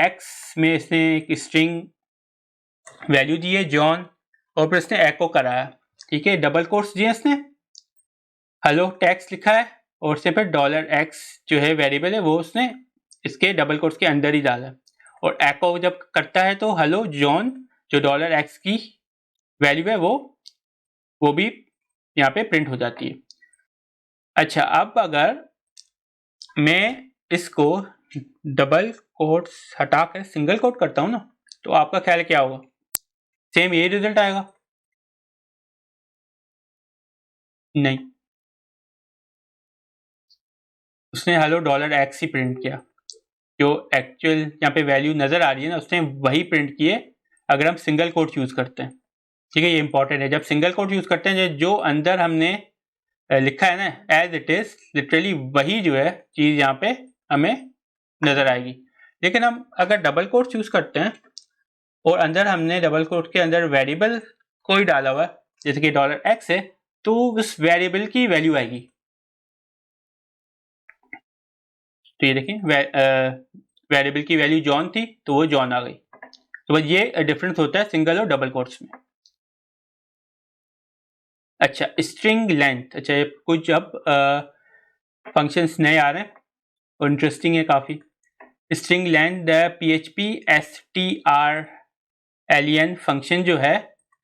$x में इसने एक स्ट्रिंग वैल्यू दी है जॉन, और फिर इसने एको कराया। ठीक है, डबल कोट्स दिए इसने, हेलो टेक्स्ट लिखा है, और उससे फिर $x जो है वेरिएबल है वो उसने इसके डबल कोट्स के अंदर ही डाला। और एको जब करता है तो हेलो जॉन जो $x की वैल्यू है वो भी यहाँ पे प्रिंट हो जाती है। अच्छा अब अगर मैं इसको डबल कोट्स हटा कर सिंगल कोट करता हूँ ना, तो आपका ख्याल क्या होगा? सेम यही रिजल्ट आएगा? नहीं, उसने हेलो $x ही प्रिंट किया, जो एक्चुअल यहाँ पे वैल्यू नज़र आ रही है ना उसने वही प्रिंट किए अगर हम सिंगल कोट यूज़ करते हैं। ठीक है, ये इंपॉर्टेंट है। जब सिंगल कोट यूज़ करते हैं जो अंदर हमने लिखा है ना एज इट इज़ लिटरली वही जो है चीज़ यहाँ पे हमें नज़र आएगी। लेकिन हम अगर डबल कोट यूज़ करते हैं और अंदर हमने डबल कोट के अंदर वेरिएबल कोई डाला हुआ है जैसे कि $x है, तो उस वेरिएबल की वैल्यू आएगी। तो ये देखिए वेरिएबल की वैल्यू जॉन थी तो वो जॉन आ गई। तो बस ये डिफरेंस होता है सिंगल और डबल कोट्स में। अच्छा स्ट्रिंग लेंथ, अच्छा ये कुछ अब फंक्शंस नए आ रहे हैं और इंटरेस्टिंग है काफ़ी। String length, the PHP strlen function जो है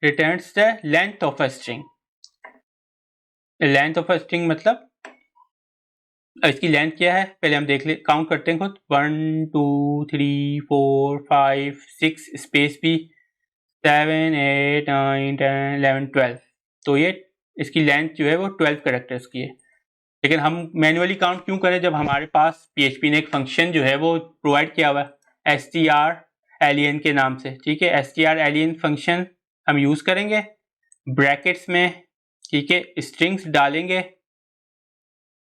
returns the length of a string. Length of a string मतलब इसकी लेंथ क्या है पहले हम देख ले, काउंट करते हैं खुद। 1 2 3 4 5 6 स्पेस भी 7 8 9 10 11 12। तो ये इसकी लेंथ जो है वो 12 कैरेक्टर्स की है। लेकिन हम मैन्युअली काउंट क्यों करें जब हमारे पास PHP ने एक फंक्शन जो है वो प्रोवाइड किया हुआ है strlen के नाम से। ठीक है, strlen फंक्शन हम यूज़ करेंगे ब्रैकेट्स में। ठीक है, स्ट्रिंग्स डालेंगे,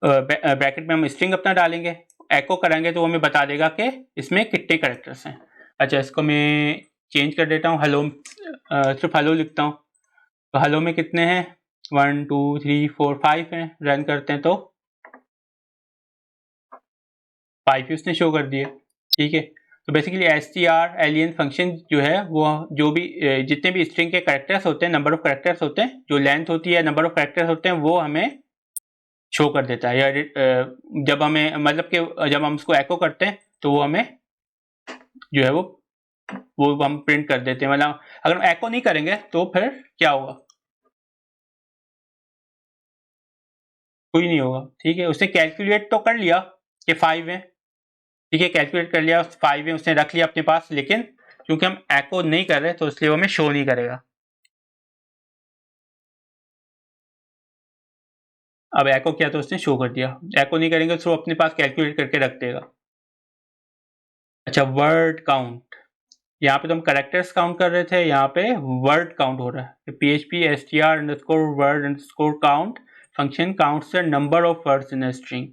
ब्रैकेट में हम स्ट्रिंग अपना डालेंगे, एको कराएंगे तो हमें बता देगा कि इसमें कितने कैरेक्टर्स हैं। अच्छा इसको मैं चेंज कर देता हूँ, हेलो सिर्फ हेलो लिखता हूँ। तो हेलो में कितने हैं? 1 2 3 4 5 हैं। रन करते हैं तो 5 ही उसने शो कर दिए। ठीक है, तो बेसिकली strlen फंक्शन जो है वो जो भी जितने भी स्ट्रिंग के कैरेक्टर्स होते हैं, नंबर ऑफ कैरेक्टर्स होते हैं, जो लेंथ होती है नंबर ऑफ कैरेक्टर्स होते हैं वो हमें शो कर देता है। या जब हमें मतलब कि जब हम उसको एको करते हैं तो वो हमें जो है वो हम प्रिंट कर देते हैं। मतलब अगर हम एको नहीं करेंगे तो फिर क्या होगा? कोई नहीं होगा। ठीक है, उसने कैलकुलेट तो कर लिया कि 5 है। ठीक है, कैलकुलेट कर लिया 5 है, उसने रख लिया अपने पास, लेकिन क्योंकि हम एको नहीं कर रहे तो इसलिए वो हमें शो नहीं करेगा। अब एको किया तो उसने शो कर दिया, एको नहीं करेंगे तो अपने पास कैलकुलेट करके रख देगा। अच्छा वर्ड काउंट, यहाँ पे तो हम करेक्टर्स काउंट कर रहे थे, यहाँ पे वर्ड काउंट हो रहा है। PHP str_word_count function counts the number of words in a string.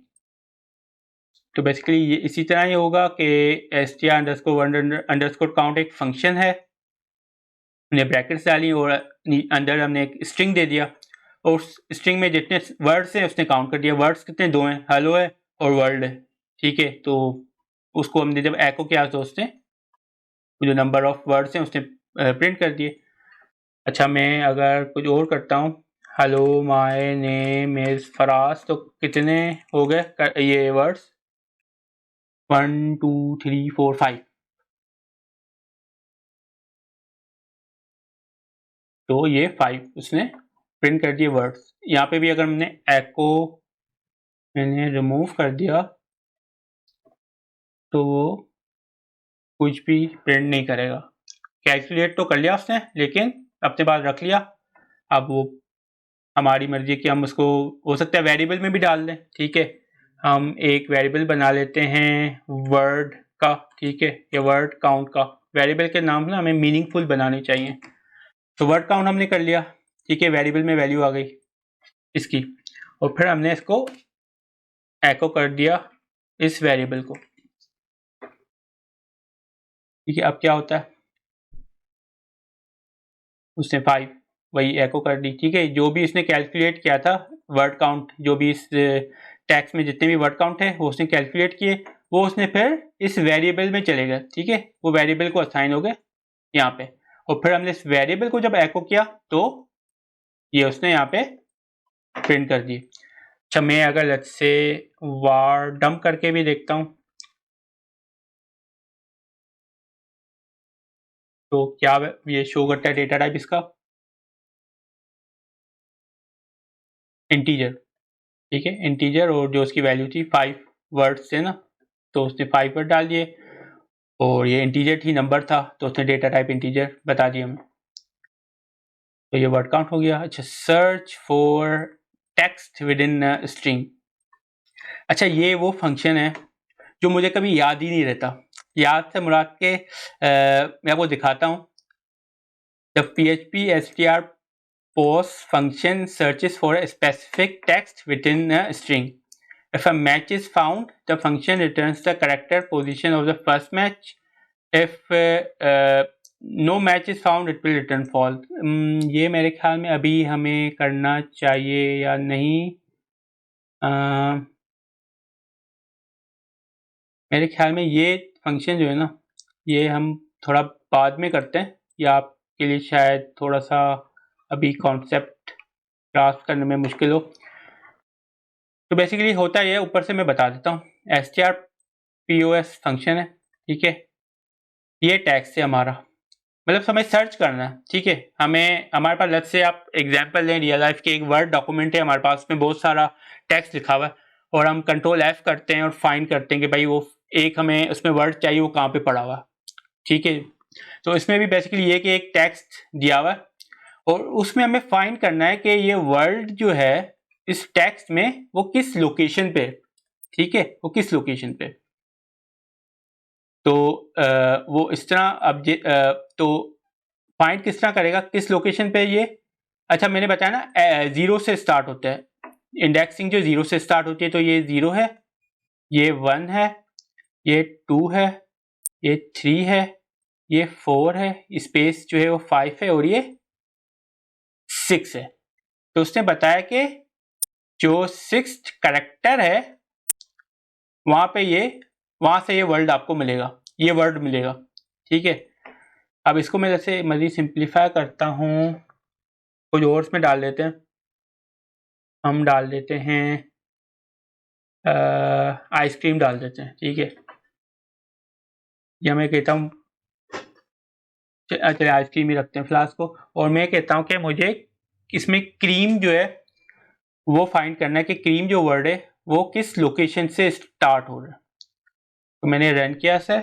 तो बेसिकली ये इसी तरह ही होगा कि str_word_count एक फंक्शन है, हमने ब्रैकेट्स डाली और अंदर हमने एक स्ट्रिंग दे दिया, और उस स्ट्रिंग में जितने वर्ड्स हैं उसने काउंट कर दिया। वर्ड्स कितने? 2 हैं, हेलो है और वर्ल्ड है। ठीक है, तो उसको हमने जब एको किया तो उसने जो नंबर ऑफ वर्ड्स हैं उसने प्रिंट कर दिए। अच्छा मैं अगर कुछ और करता हूँ, hello my name is Faraz. तो कितने हो गए ये वर्ड्स? 1 2 3 4 5। तो ये 5 उसने प्रिंट कर दिए वर्ड्स। यहाँ पे भी अगर हमने एको मैंने रिमूव कर दिया तो वो कुछ भी प्रिंट नहीं करेगा। कैलकुलेट तो कर लिया उसने, लेकिन अपने पास रख लिया। अब वो हमारी मर्जी कि हम उसको हो सकता है वेरिएबल में भी डाल दें। ठीक है, हम एक वेरिएबल बना लेते हैं वर्ड का। ठीक है, ये वर्ड काउंट का वेरिएबल के नाम ना हमें मीनिंगफुल बनाने चाहिए। तो वर्ड काउंट हमने कर लिया। ठीक है, वेरिएबल में वैल्यू आ गई इसकी, और फिर हमने इसको एको कर दिया इस वेरिएबल को। ठीक है, अब क्या होता है, उसने 5 वही एको कर दी। ठीक है, जो भी इसने कैलकुलेट किया था वर्ड काउंट, जो भी इस टैक्स में जितने भी वर्ड काउंट है वो उसने कैलकुलेट किए, वो उसने फिर इस वेरिएबल में चले गए। ठीक है, वो वेरिएबल को असाइन हो गए यहाँ पे, और फिर हमने इस वेरिएबल को जब एको किया तो ये उसने यहाँ पे प्रिंट कर दिए। अच्छा, मैं अगर लेट्स से वार डंप करके भी देखता हूँ तो क्या ये शो करता है डेटा टाइप इसका इंटीजर। ठीक है, इंटीजर, और जो उसकी वैल्यू थी 5 वर्ड्स थे ना, तो उसने 5 वर्ड डाल दिए, और ये इंटीजर थी, नंबर था, तो उसने डेटा टाइप इंटीजर बता दिया हमें। तो ये वर्ड काउंट हो गया। अच्छा, search for text with in string. अच्छा, ये वो फंक्शन है जो मुझे कभी याद ही नहीं रहता। याद से मुराद के मैं आपको दिखाता हूँ। The PHP str post function searches for a specific text within a string. If a match is found, the function returns the character position of the first match. If no match is found, it will return false. ये मेरे ख्याल में अभी हमें करना चाहिए या नहीं? मेरे ख्याल में ये फंक्शन जो है ना, ये हम थोड़ा बाद में करते हैं, या आपके लिए शायद थोड़ा सा अभी कॉन्सेप्ट ग्रास्प करने में मुश्किल हो। तो बेसिकली होता है, ऊपर से मैं बता देता हूँ। strpos फंक्शन है। ठीक है, ये टैक्स है हमारा, मतलब हमें सर्च करना है। ठीक है, हमें हमारे पास लेट्स से आप एग्जांपल लें, रियल लाइफ के एक वर्ड डॉक्यूमेंट है हमारे पास, में बहुत सारा टेक्स्ट लिखा हुआ है, और हम कंट्रोल F करते हैं और फाइंड करते हैं कि भाई वो एक हमें उसमें वर्ड चाहिए, वो कहाँ पे पड़ा हुआ है। ठीक है, तो इसमें भी बेसिकली ये कि एक टेक्स्ट दिया हुआ है, और उसमें हमें फाइंड करना है कि ये वर्ड जो है इस टेक्स्ट में वो किस लोकेशन पे। ठीक है, वो किस लोकेशन पे। तो वो इस तरह अब तो फाइंड किस तरह करेगा, किस लोकेशन पे ये। अच्छा, मैंने बताया ना 0 से स्टार्ट होता है, इंडेक्सिंग जो 0 से स्टार्ट होती है, तो ये 0 है, ये 1 है, ये 2 है, ये 3 है, ये 4 है, स्पेस जो है वो 5 है, और ये 6 है। तो उसने बताया कि जो 6th करेक्टर है वहां पे ये, वहां से ये वर्ड आपको मिलेगा, ये वर्ड मिलेगा। ठीक है, अब इसको मैं जैसे मज़ीद सिंप्लीफाई करता हूँ, कुछ और में डाल देते हैं। हम डाल देते हैं आइसक्रीम डाल देते हैं। ठीक है, या मैं कहता हूँ चलिए आइसक्रीम ही रखते हैं फ्लास्क को, और मैं कहता हूँ कि मुझे इसमें क्रीम जो है वो फाइंड करना है कि क्रीम जो वर्ड है वो किस लोकेशन से स्टार्ट हो रहा है। तो मैंने रन किया इसे,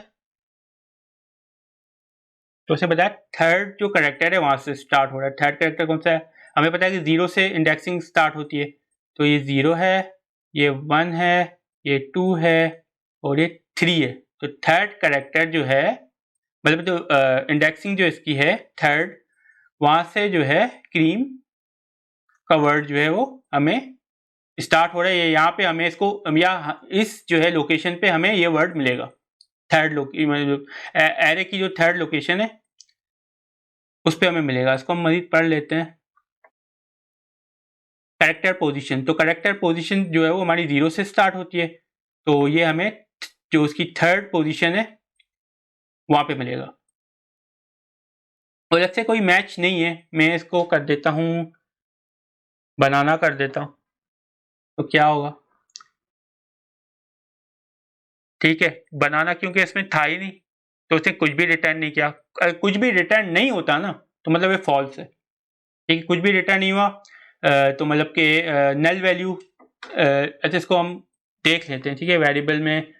तो उसे बताया थर्ड जो करेक्टर है वहां से स्टार्ट हो रहा है। थर्ड करेक्टर कौन सा है? हमें पता है कि 0 से इंडेक्सिंग स्टार्ट होती है, तो ये 0 है, ये 1 है, ये 2 है, और ये 3 है। तो थर्ड करेक्टर जो है, मतलब जो इंडेक्सिंग जो इसकी है थर्ड, वहां से जो है क्रीम का वर्ड जो है वो हमें स्टार्ट हो रहा है। ये यहाँ पे हमें इसको, या इस जो है लोकेशन पे हमें ये वर्ड मिलेगा। थर्ड मतलब एरे की जो थर्ड लोकेशन है उस पर हमें मिलेगा। इसको हम मजीद पढ़ लेते हैं। कैरेक्टर पोजीशन, तो कैरेक्टर पोजीशन जो है वो हमारी 0 से स्टार्ट होती है, तो ये हमें जो उसकी थर्ड पोजीशन है वहां पे मिलेगा। और जैसे कोई मैच नहीं है, मैं इसको कर देता हूँ बनाना कर देता हूँ तो क्या होगा, ठीक है। बनाना क्योंकि इसमें था ही नहीं तो उसने कुछ भी रिटर्न नहीं किया। कुछ भी रिटर्न नहीं होता ना तो मतलब ये फॉल्स है, ठीक है। कुछ भी रिटर्न नहीं हुआ तो मतलब कि नल वैल्यू। अच्छा इसको हम देख लेते हैं, ठीक है। वेरिएबल में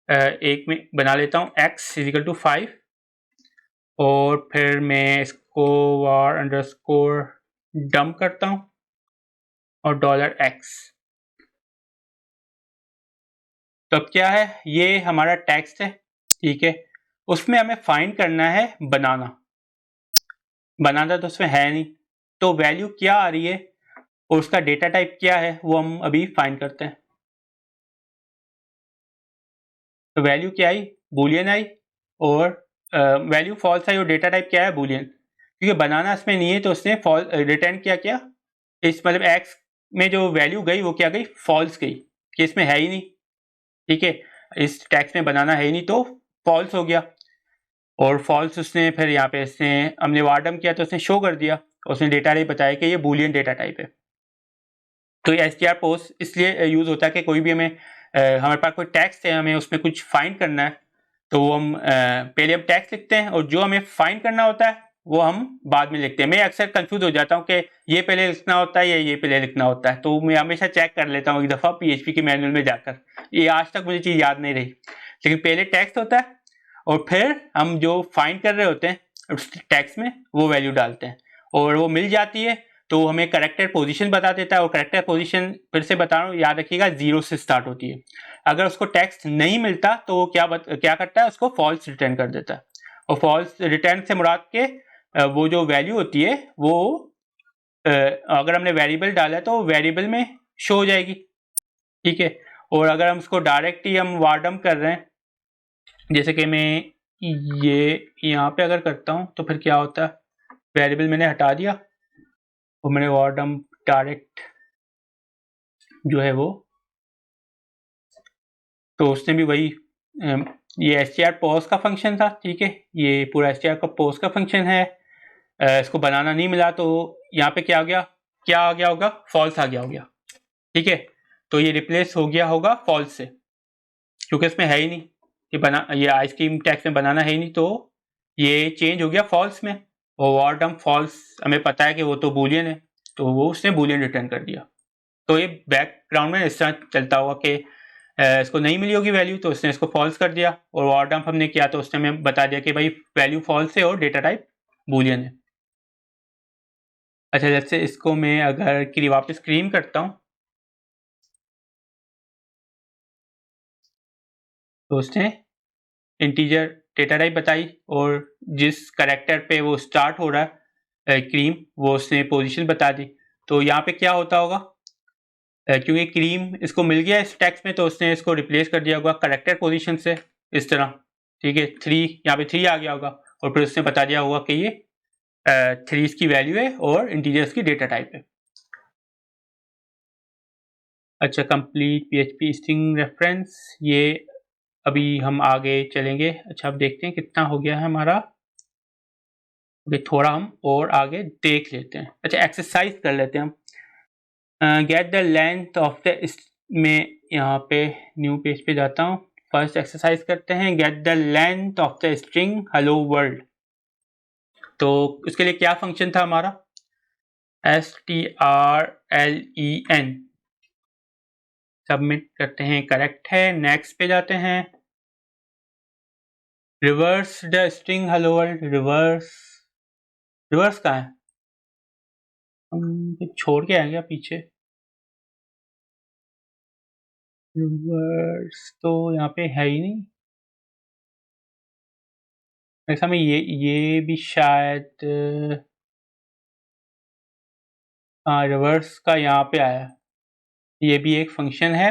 एक में बना लेता हूँ x इजिकल टू 5 और फिर मैं इसको var अंडरस्कोर डंप करता हूँ और $x। तो अब क्या है, ये हमारा टेक्स्ट है, ठीक है। उसमें हमें फाइंड करना है बनाना। बनाना तो उसमें है नहीं, तो वैल्यू क्या आ रही है और उसका डेटा टाइप क्या है वो हम अभी फाइंड करते हैं। तो वैल्यू क्या आई, बूलियन आई, और वैल्यू फॉल्स आई और डेटा टाइप क्या है, बूलियन। क्योंकि बनाना इसमें नहीं है तो उसने रिटर्न किया क्या, इस मतलब एक्स में जो वैल्यू गई वो क्या गई, फॉल्स गई, कि इसमें है ही नहीं, ठीक है। इस टैक्स में बनाना है ही नहीं तो फॉल्स हो गया। और फॉल्स उसने फिर यहाँ पे इसने हमने वार्डम किया तो उसने शो कर दिया, उसने डेटा टाइप बताया कि ये बूलियन डेटा टाइप है। तो ये एस टी आर पोस्ट इसलिए यूज़ होता है कि कोई भी हमें हमारे पास कोई टैक्स है, हमें उसमें कुछ फाइंड करना है तो वो हम पहले हम टैक्स लिखते हैं और जो हमें फाइंड करना होता है वो हम बाद में लिखते हैं। मैं अक्सर कंफ्यूज हो जाता हूँ कि ये पहले लिखना होता है या ये पहले लिखना होता है, तो मैं हमेशा चेक कर लेता हूँ एक दफ़ा पीएचपी के मैनुअल में जाकर। ये आज तक मुझे चीज़ याद नहीं रही, लेकिन पहले टैक्स होता है और फिर हम जो फाइंड कर रहे होते हैं उस टैक्स में वो वैल्यू डालते हैं और वो मिल जाती है तो हमें करेक्टर पोजीशन बता देता है। और करेक्टर पोजीशन फिर से बता रहा हूँ, याद रखिएगा 0 से स्टार्ट होती है। अगर उसको टेक्स्ट नहीं मिलता तो वो क्या करता है, उसको फॉल्स रिटर्न कर देता है। और फॉल्स रिटर्न से मुराद के वो जो वैल्यू होती है वो अगर हमने वेरिएबल डाला है तो वेरिएबल में शो हो जाएगी, ठीक है। और अगर हम उसको डायरेक्ट ही हम वार्डम कर रहे हैं, जैसे कि मैं ये यहाँ पे अगर करता हूँ तो फिर क्या होता है, वेरिएबल मैंने हटा दिया और मैंने वार्डम डायरेक्ट जो है वो, तो उसने भी वही ये एस टी आर पॉज का फंक्शन था, ठीक है। ये पूरा एस टी आर का पॉज का फंक्शन है। इसको बनाना नहीं मिला तो यहाँ पे क्या आ गया, क्या आ गया होगा, फॉल्स आ गया होगा, ठीक है। तो ये रिप्लेस हो गया होगा फॉल्स से, क्योंकि इसमें है ही नहीं कि बना, ये आइसक्रीम टैक्स में बनाना है ही नहीं तो ये चेंज हो गया फॉल्स में। और वार्डम फॉल्स हमें पता है कि वो तो बूलियन है तो वो उसने बूलियन रिटर्न कर दिया। तो ये बैकग्राउंड में इस तरह चलता हुआ कि इसको नहीं मिली होगी वैल्यू तो उसने इसको फॉल्स कर दिया, और वार डंप हमने किया तो उसने हमें बता दिया कि भाई वैल्यू फॉल्स है और डेटा टाइप बूलियन है। अच्छा जैसे इसको मैं अगर कि वापस क्लीन करता हूँ तो उसने इंटीजर डेटा टाइप बताई और जिस करेक्टर पे वो स्टार्ट हो रहा है क्रीम, वो उसने पोजीशन बता दी। तो यहाँ पे क्या होता होगा, क्योंकि क्रीम इसको मिल गया इस टेक्स्ट में तो उसने इसको रिप्लेस कर दिया होगा करेक्टर पोजीशन से इस तरह, ठीक है। 3 यहाँ पे 3 आ गया होगा और फिर उसने बता दिया होगा कि ये 3 इसकी वैल्यू है और इंटीजर्स की डेटा टाइप है। अच्छा कंप्लीट पीएचपी स्ट्रिंग रेफरेंस, ये अभी हम आगे चलेंगे। अच्छा अब देखते हैं कितना हो गया है हमारा, अभी थोड़ा हम और आगे देख लेते हैं। अच्छा एक्सरसाइज कर लेते हैं हम। Get the length of the, में यहाँ पे न्यू पेज पे जाता हूँ। फर्स्ट एक्सरसाइज करते हैं, get the length of the string hello world. तो इसके लिए क्या फंक्शन था हमारा, strlen। सबमिट करते हैं, करेक्ट है। नेक्स्ट पे जाते हैं, reverse the string hello world. Reverse, reverse कहाँ है, हम कुछ छोड़ के आए क्या पीछे। रिवर्स तो यहाँ पे है ही नहीं, ऐसा में ये भी शायद, हाँ रिवर्स का यहाँ पे आया, ये भी एक फंक्शन है।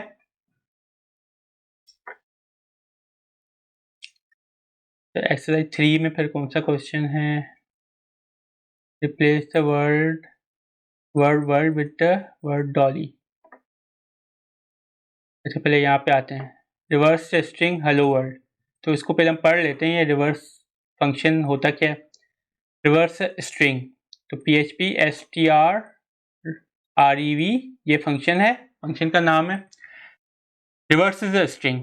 तो एक्सरसाइज 3 में फिर कौन सा क्वेश्चन है, replace the word word with the word Dolly. अच्छा पहले यहाँ पे आते हैं, रिवर्स स्ट्रिंग हेलो वर्ल्ड। तो इसको पहले हम पढ़ लेते हैं, ये रिवर्स फंक्शन होता क्या है। रिवर्स स्ट्रिंग, तो PHP STR REV ये फंक्शन है, फंक्शन का नाम है। Reverse is a string.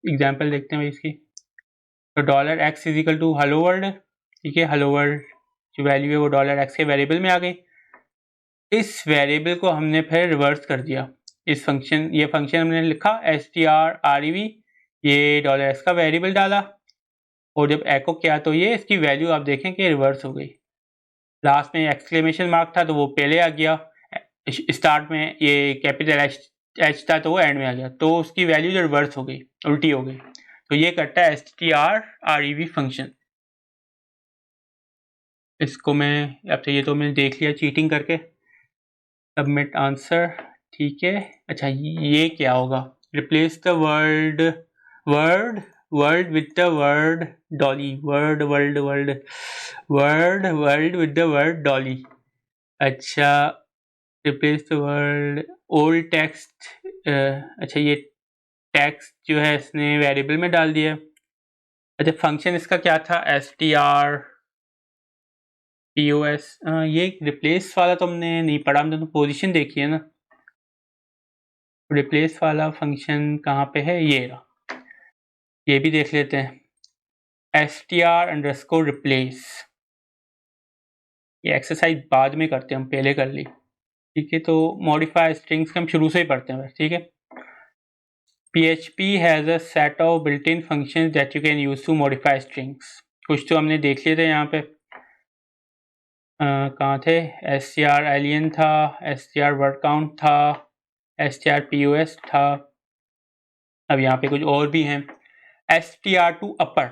Example देखते हैं इसकी। तो $x is equal to hello world, ठीक है। हेलो वर्ल्ड जो वैल्यू है वो $x के वेरिएबल में आ गई। इस वेरिएबल को हमने फिर रिवर्स कर दिया। इस फंक्शन, ये फंक्शन हमने लिखा strrev, ये $x का वेरिएबल डाला और जब एको किया तो ये इसकी वैल्यू आप देखें कि रिवर्स हो गई। लास्ट में एक्सक्लेमेशन मार्क था तो वो पहले आ गया, स्टार्ट में ये कैपिटल एच था तो वो एंड में आ गया, तो उसकी वैल्यू जो रिवर्स हो गई, उल्टी हो गई। तो ये करता है strrev फंक्शन। इसको मैं अब ये तो मैंने देख लिया चीटिंग करके। सबमिट आंसर, ठीक है। अच्छा ये क्या होगा, replace the word word word with the word Dolly, word world world word world with the word Dolly. अच्छा replace the word old text. अच्छा ये टेक्स्ट जो है इसने वेरिएबल में डाल दिया। अच्छा फंक्शन इसका क्या था, str_pos। ये रिप्लेस वाला तो हमने नहीं पढ़ा, हमने तो पोजीशन देखी है ना। रिप्लेस वाला फंक्शन कहाँ पे है, ये रहा, ये भी देख लेते हैं। str_replace, ये एक्सरसाइज बाद में करते हैं, हम पहले कर ली, ठीक है। तो मॉडिफाई स्ट्रिंग्स हम शुरू से ही पढ़ते हैं, ठीक है। PHP has a set of built in functions that you can use to modify strings. कुछ तो हमने देख लिए थे यहाँ पे, कहाँ थे, strlen था, strwordCount था, strpos था। अब यहाँ पे कुछ और भी हैं। str_to_upper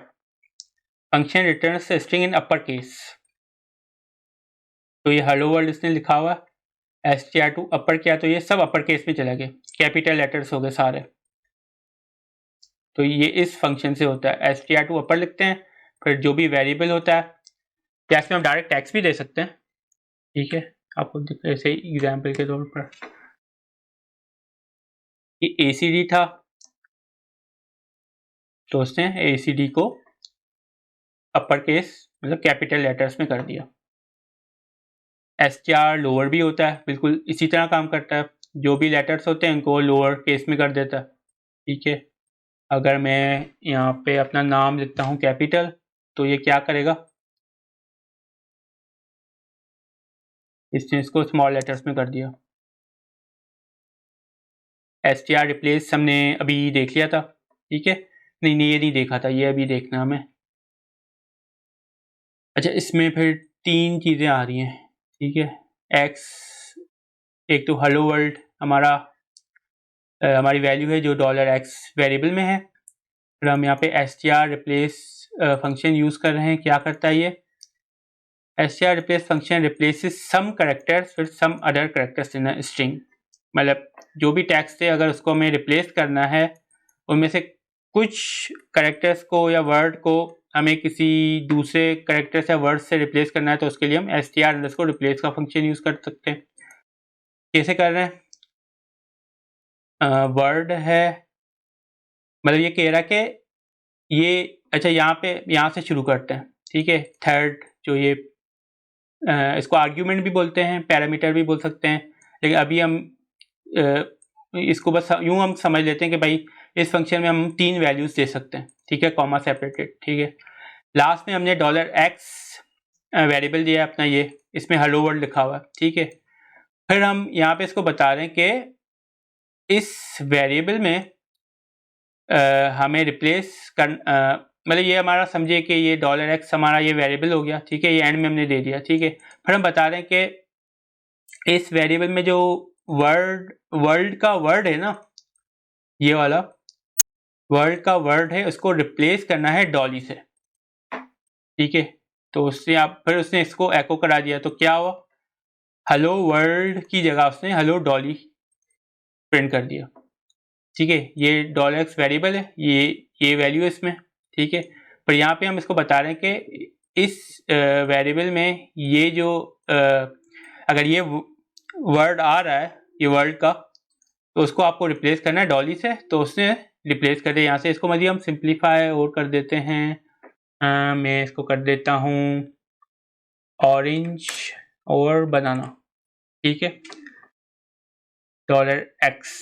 function returns a string in upper case. तो ये हेलो वर्ल्ड इसने लिखा हुआ, str_to_upper किया तो ये सब अपर केस में चले गए, कैपिटल लेटर्स हो गए सारे। तो ये इस फंक्शन से होता है, str_to_upper लिखते हैं, फिर जो भी वेरिएबल होता है, या इसमें हम डायरेक्ट टैक्स भी दे सकते हैं, ठीक है। आपको ऐसे ही एग्जाम्पल के तौर पर ये ACD था तो उसने ACD को अपर केस मतलब कैपिटल लेटर्स में कर दिया। str लोअर भी होता है, बिल्कुल इसी तरह काम करता है, जो भी लेटर्स होते हैं उनको लोअर केस में कर देता है, ठीक है। अगर मैं यहाँ पे अपना नाम लिखता हूँ कैपिटल तो ये क्या करेगा, इसने इसको स्मॉल लेटर्स में कर दिया। str रिप्लेस हमने अभी देख लिया था, ठीक है। नहीं ये नहीं देखा था, ये अभी देखना हमें। अच्छा इसमें फिर 3 चीज़ें आ रही हैं, ठीक है। x, एक तो हेलो वर्ल्ड हमारी वैल्यू है जो $x वेरिएबल में है। फिर हम यहाँ पे str रिप्लेस फंक्शन यूज़ कर रहे हैं, क्या करता है ये, str replace function replaces some characters with some other characters in a string. मतलब जो भी टेक्स्ट है अगर उसको हमें रिप्लेस करना है, उनमें से कुछ कैरेक्टर्स को या वर्ड को हमें किसी दूसरे कैरेक्टर्स या वर्ड से रिप्लेस करना है, तो उसके लिए हम str_replace का फंक्शन यूज़ कर सकते हैं। कैसे कर रहे हैं, वर्ड है, मतलब ये कह रहा कि ये, अच्छा यहाँ से शुरू करते हैं, ठीक है। थर्ड जो ये इसको आर्ग्यूमेंट भी बोलते हैं, पैरामीटर भी बोल सकते हैं, लेकिन अभी हम इसको बस यूँ हम समझ लेते हैं कि भाई इस फंक्शन में हम 3 वैल्यूज़ दे सकते हैं, ठीक है, कॉमा सेपरेटेड, ठीक है। लास्ट में हमने $x वेरिएबल दिया अपना, ये इसमें हेलो वर्ल्ड लिखा हुआ है, ठीक है। फिर हम यहाँ पे इसको बता रहे हैं कि इस वेरिएबल में हमें रिप्लेस कर, मतलब ये हमारा समझिए कि ये $x हमारा ये वेरिएबल हो गया, ठीक है, ये एंड में हमने दे दिया, ठीक है। फिर हम बता रहे हैं कि इस वेरिएबल में जो वर्ल्ड का वर्ड है ना, ये वाला वर्ल्ड का वर्ड है, उसको रिप्लेस करना है डॉली से, ठीक है। तो उससे आप फिर उसने इसको एको करा दिया, तो क्या हुआ, हेलो वर्ल्ड की जगह उसने हेलो डॉली प्रिंट कर दिया, ठीक है। ये $x वेरिएबल है, ये वैल्यू है इसमें, ठीक है। पर यहाँ पे हम इसको बता रहे हैं कि इस वेरिएबल में ये जो अगर ये वर्ड आ रहा है, ये वर्ल्ड का, तो उसको आपको रिप्लेस करना है डॉली से, तो उसने रिप्लेस कर दिया यहाँ से। इसको मज़ीद हम सिंप्लीफाई और कर देते हैं, मैं इसको कर देता हूँ ऑरेंज और बनाना, ठीक है। $x,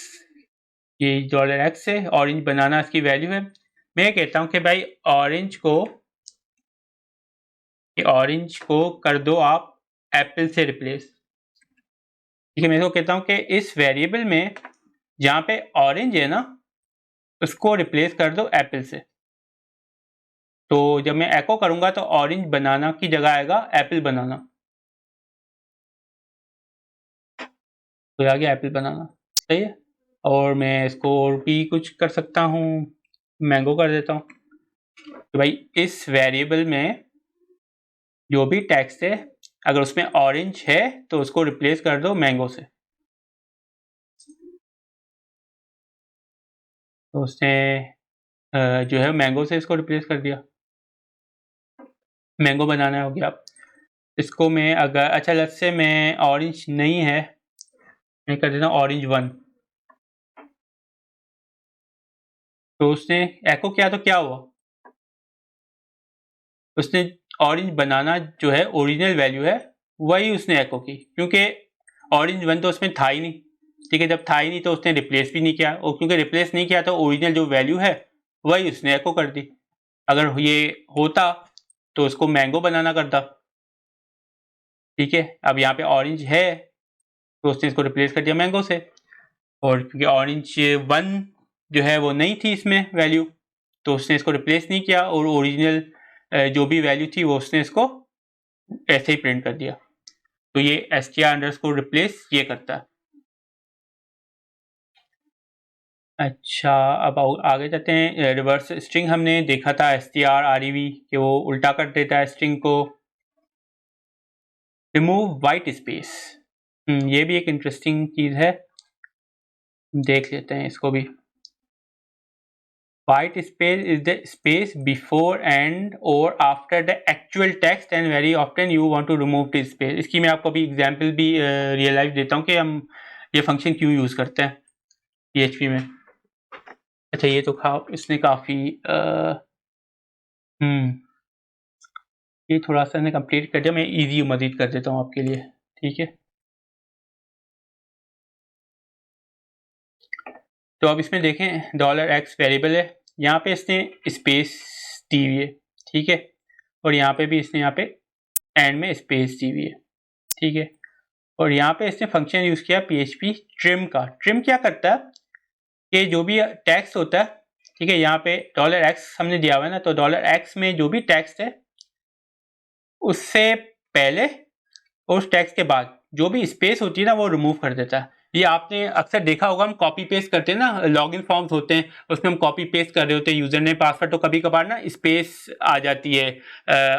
ये $x है, ऑरेंज बनाना इसकी वैल्यू है। मैं कहता हूँ कि भाई ऑरेंज को कर दो आप एप्पल से रिप्लेस। ठीक है, मैं तो कहता हूँ कि इस वेरिएबल में जहाँ पे ऑरेंज है ना, उसको रिप्लेस कर दो एप्पल से। तो जब मैं एको करूँगा तो ऑरेंज बनाना की जगह आएगा एप्पल बनाना, तो आ गया एप्पल बनाना। सही है। और मैं इसको और भी कुछ कर सकता हूँ, मैंगो कर देता हूँ। तो भाई इस वेरिएबल में जो भी टेक्स्ट है अगर उसमें ऑरेंज है तो उसको रिप्लेस कर दो मैंगो से। तो उसने जो है मैंगो से इसको रिप्लेस कर दिया, मैंगो बनाना हो गया। इसको मैं अगर अच्छा लेट्स से मैं ऑरेंज नहीं है, मैं कर देता हूँ ऑरेंज 1। तो उसने एको किया तो क्या हुआ, उसने ऑरेंज बनाना जो है ओरिजिनल वैल्यू है वही उसने एको की, क्योंकि ऑरेंज 1 तो उसमें था ही नहीं। ठीक है, जब था ही नहीं तो उसने रिप्लेस भी नहीं किया, और क्योंकि रिप्लेस नहीं किया तो ओरिजिनल जो वैल्यू है वही उसने एको कर दी। अगर ये होता तो उसको मैंगो बनाना करता। ठीक है, अब यहाँ पे ऑरेंज है तो उसने इसको रिप्लेस कर दिया मैंगो से, और क्योंकि ऑरेंज 1 जो है वो नहीं थी इसमें वैल्यू, तो उसने इसको रिप्लेस नहीं किया, और ओरिजिनल जो भी वैल्यू थी वो उसने इसको ऐसे ही प्रिंट कर दिया। तो ये str_ रिप्लेस ये करता है। अच्छा, अब आगे जाते हैं। रिवर्स स्ट्रिंग हमने देखा था strrev कि वो उल्टा कर देता है स्ट्रिंग को। रिमूव वाइट स्पेस, ये भी एक इंटरेस्टिंग चीज़ है, देख लेते हैं इसको भी। White space is the space before and और after the actual text and very often you want to remove this space. इसकी मैं आपको अभी एग्जांपल भी रियलाइज देता हूँ कि हम ये फंक्शन क्यों यूज़ करते हैं PHP में। अच्छा, ये तो इसने काफ़ी ये थोड़ा सा ने कंप्लीट कर दिया, मैं इजी मजीद कर देता हूँ आपके लिए। ठीक है, तो अब इसमें देखें $x वेरिएबल है, यहाँ पे इसने स्पेस दी हुई है। ठीक है, और यहाँ पे भी इसने यहाँ पे एंड में स्पेस दी हुई है। ठीक है, और यहाँ पे इसने फंक्शन यूज़ किया PHP ट्रिम का। ट्रिम क्या करता है कि जो भी टेक्स्ट होता है, ठीक है, यहाँ पे $x हमने दिया हुआ है ना, तो $x में जो भी टेक्स्ट है उससे पहले और उस टेक्स्ट के बाद जो भी स्पेस होती है ना वो रिमूव कर देता है। ये आपने अक्सर देखा होगा, हम कॉपी पेस्ट करते हैं ना, लॉगिन फॉर्म्स होते हैं उसमें हम कॉपी पेस्ट कर रहे होते हैं यूजर नेम पासवर्ड, तो कभी कभार ना स्पेस आ जाती है